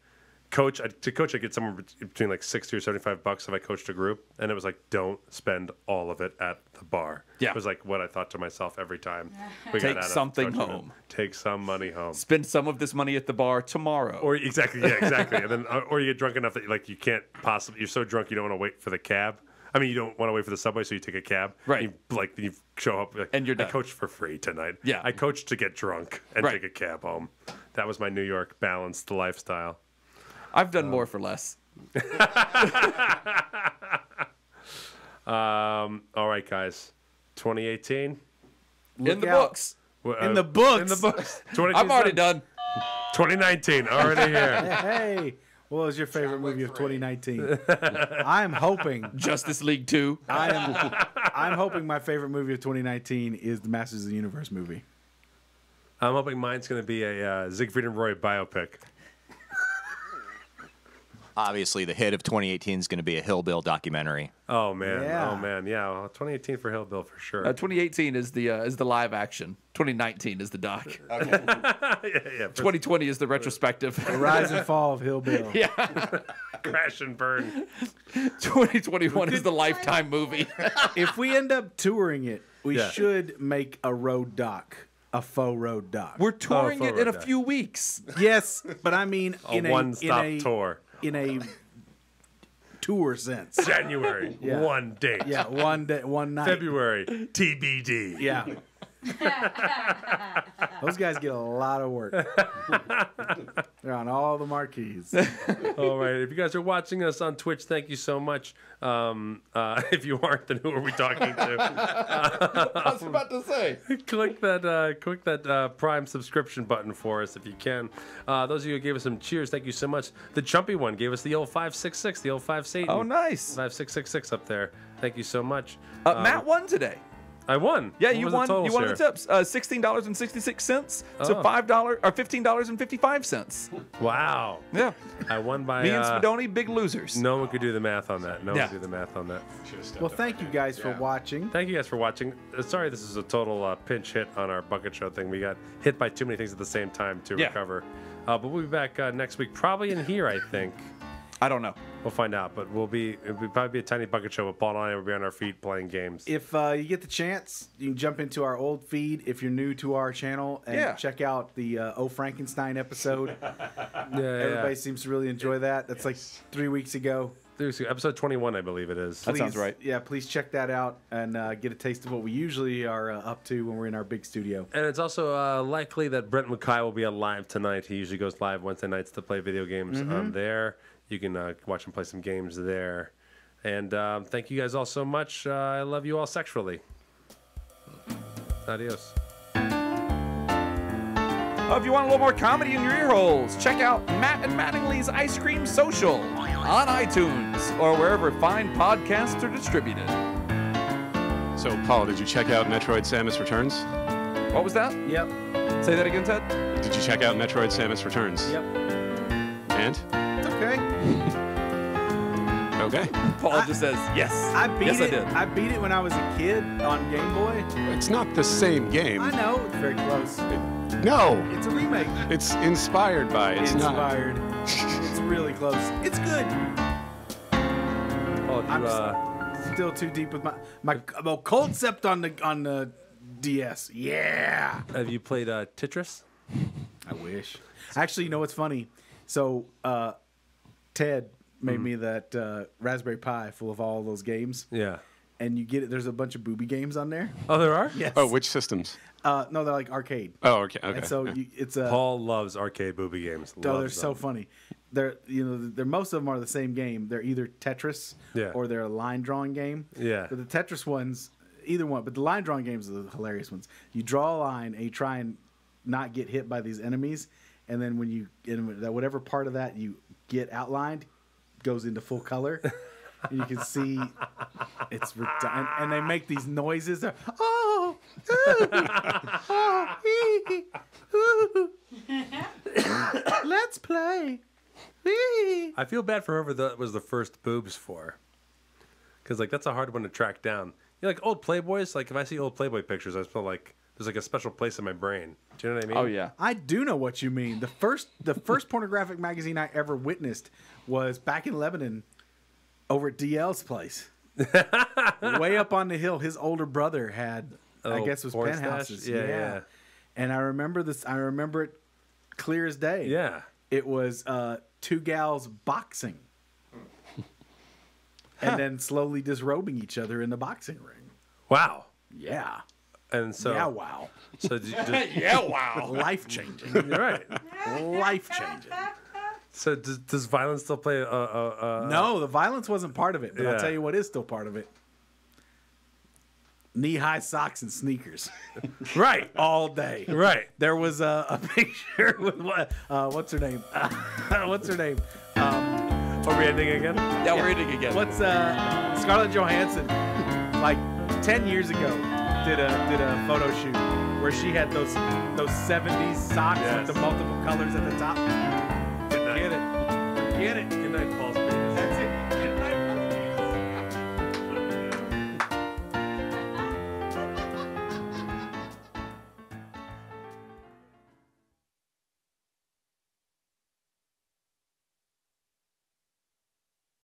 Speaker 2: coach. I get somewhere between like $60 or $75 if I coached a group, and it was like, don't spend all of it at the bar.
Speaker 4: Yeah.
Speaker 2: It was like what I thought to myself every time. We
Speaker 4: Take
Speaker 2: got out of
Speaker 4: something
Speaker 2: coaching
Speaker 4: home.
Speaker 2: Take some money home.
Speaker 4: Spend some of this money at the bar tomorrow.
Speaker 2: Or exactly, and then or you get drunk enough that like you can't possibly. You're so drunk you don't want to wait for the cab. I mean, you don't want to wait for the subway, so you take a cab.
Speaker 4: Right.
Speaker 2: You show up like,
Speaker 4: and you're done.
Speaker 2: I coached for free tonight.
Speaker 4: Yeah.
Speaker 2: I coached to get drunk and take a cab home. That was my New York balanced lifestyle.
Speaker 4: I've done more for less.
Speaker 2: All right, guys. 2018.
Speaker 4: In the books.
Speaker 3: In the books.
Speaker 2: In the books.
Speaker 4: I'm already done.
Speaker 2: 2019 already here.
Speaker 3: Hey, what was your favorite movie of 2019? I'm hoping
Speaker 4: Justice League 2.
Speaker 3: I'm hoping my favorite movie of 2019 is the Masters of the Universe movie.
Speaker 2: I'm hoping mine's going to be a Siegfried and Roy biopic.
Speaker 6: Obviously, the hit of 2018 is going to be a Hill Bill documentary.
Speaker 2: Oh man,
Speaker 3: Yeah.
Speaker 2: oh man, yeah. Well, 2018 for Hill Bill for sure.
Speaker 4: 2018 is the live action. 2019 is the doc.
Speaker 2: yeah.
Speaker 4: 2020 is the retrospective.
Speaker 3: The Rise and Fall of Hill Bill.
Speaker 4: Yeah.
Speaker 2: Crash and burn.
Speaker 4: 2021 is the Lifetime movie.
Speaker 3: If we end up touring it, we
Speaker 2: Yeah.
Speaker 3: should make a road doc, a faux road doc.
Speaker 4: We're touring
Speaker 2: full
Speaker 4: it in a
Speaker 2: road doc.
Speaker 4: few weeks.
Speaker 3: Yes, but I mean
Speaker 2: A one-stop tour.
Speaker 3: in a tour sense.
Speaker 2: January,
Speaker 3: Yeah.
Speaker 2: one date.
Speaker 3: Yeah, one day, one night.
Speaker 2: February, TBD.
Speaker 3: Yeah. Those guys get a lot of work. They're on all the marquees.
Speaker 2: All right. If you guys are watching us on Twitch, thank you so much. If you aren't, then who are we talking to?
Speaker 4: I was about to say.
Speaker 2: click that Prime subscription button for us if you can. Those of you who gave us some cheers, thank you so much. The Chumpy one gave us the old 566, the old 5 Satan.
Speaker 4: Oh, nice.
Speaker 2: 5666 up there. Thank you so much.
Speaker 4: Matt won today.
Speaker 2: I won.
Speaker 4: Yeah,
Speaker 2: What
Speaker 4: you
Speaker 2: was the
Speaker 4: won.
Speaker 2: total
Speaker 4: You won the
Speaker 2: share?
Speaker 4: tips. $16.66 to
Speaker 2: Oh.
Speaker 4: $5 or $15.55.
Speaker 2: Wow.
Speaker 4: Yeah.
Speaker 2: I won by.
Speaker 4: Me and Spadoni, big losers.
Speaker 2: No one could do the math on that. No
Speaker 4: Yeah.
Speaker 2: one could do the math on that.
Speaker 3: Well, thank you guys for watching.
Speaker 2: Thank you guys for watching. Sorry, this is a total pinch hit on our bucket show thing. We got hit by too many things at the same time to recover. But we'll be back next week, probably in here, I think.
Speaker 4: I don't know.
Speaker 2: We'll find out, but it'll probably be a tiny bucket show with Paul and I will be on our feet playing games.
Speaker 3: If you get the chance, you can jump into our old feed if you're new to our channel and check out the Oh Frankenstein episode. Everybody seems to really enjoy that. That's like 3 weeks ago.
Speaker 2: Episode 21, I believe it is.
Speaker 4: That sounds right.
Speaker 3: Yeah, please check that out and get a taste of what we usually are up to when we're in our big studio.
Speaker 2: And it's also likely that Brent Mackay will be on live tonight. He usually goes live Wednesday nights to play video games on there. You can watch him play some games there. And thank you guys all so much. I love you all sexually. Adios.
Speaker 4: If you want a little more comedy in your ear holes, check out Matt and Mattingly's Ice Cream Social on iTunes or wherever fine podcasts are distributed.
Speaker 7: So, Paul, did you check out Metroid Samus Returns?
Speaker 4: What was that?
Speaker 3: Yep.
Speaker 4: Say that again, Ted?
Speaker 7: Did you check out Metroid Samus Returns?
Speaker 3: Yep.
Speaker 7: And?
Speaker 3: It's okay.
Speaker 7: Okay.
Speaker 4: Paul just says, yes.
Speaker 3: I beat
Speaker 4: yes,
Speaker 3: it.
Speaker 4: I did.
Speaker 3: I beat it when I was a kid on Game Boy.
Speaker 7: It's not the same game.
Speaker 3: I know. It's very close.
Speaker 7: No.
Speaker 3: It's a remake.
Speaker 7: It's inspired by. It's
Speaker 3: inspired. It's really close. It's good.
Speaker 2: Oh,
Speaker 3: I'm still too deep with my concept on the DS. Yeah.
Speaker 2: Have you played Tetris?
Speaker 3: I wish. Actually, you know what's funny? So Ted made me that Raspberry Pi full of all those games.
Speaker 2: Yeah.
Speaker 3: And you get it. There's a bunch of booby games on there.
Speaker 2: Oh, there are?
Speaker 3: Yes.
Speaker 7: Oh, which systems?
Speaker 3: No, they're like arcade.
Speaker 7: Oh, okay.
Speaker 3: And so it's
Speaker 2: Paul loves arcade booby games.
Speaker 3: Oh, they're
Speaker 2: Loves
Speaker 3: so
Speaker 2: them.
Speaker 3: funny. they're most of them are the same game. They're either Tetris
Speaker 2: Yeah.
Speaker 3: or they're a line drawing game.
Speaker 2: Yeah.
Speaker 3: But the Tetris ones, either one. But the line drawing games are the hilarious ones. You draw a line and you try and not get hit by these enemies, and then when you whatever part of that you get outlined goes into full color. And you can see it's and they make these noises. They're, oh, ooh, oh, ee, ooh. Let's play. Ee.
Speaker 2: I feel bad for whoever that was the first boobs for, because like that's a hard one to track down. You know, like old Playboys. Like if I see old Playboy pictures, I feel like there's like a special place in my brain. Do you know what I mean?
Speaker 4: Oh yeah.
Speaker 3: I do know what you mean. The first pornographic magazine I ever witnessed was back in Lebanon, over at DL's place. Way up on the hill, his older brother had, I guess, was
Speaker 2: porn
Speaker 3: penthouses.
Speaker 2: stash? Yeah.
Speaker 3: And I remember this. I remember it clear as day.
Speaker 2: Yeah.
Speaker 3: It was two gals boxing, and then slowly disrobing each other in the boxing ring.
Speaker 2: Wow.
Speaker 3: Yeah.
Speaker 2: And so.
Speaker 3: Yeah. Wow.
Speaker 2: So
Speaker 3: wow. Life changing.
Speaker 2: You're right.
Speaker 3: Life changing.
Speaker 2: So does violence still play
Speaker 3: No, the violence wasn't part of it, but I'll
Speaker 2: Yeah.
Speaker 3: tell you what is still part of it. Knee-high socks and sneakers.
Speaker 2: Right.
Speaker 3: All day.
Speaker 2: Right.
Speaker 3: There was a picture with what's her name? What's her name?
Speaker 2: Are we ending again?
Speaker 4: Yeah, we're ending again.
Speaker 3: What's Scarlett Johansson? Like 10 years ago, did a photo shoot where she had those 70s socks
Speaker 2: Yes.
Speaker 3: with the multiple colors at the top.
Speaker 2: Good night.
Speaker 3: Get it.
Speaker 2: Good night, Paul.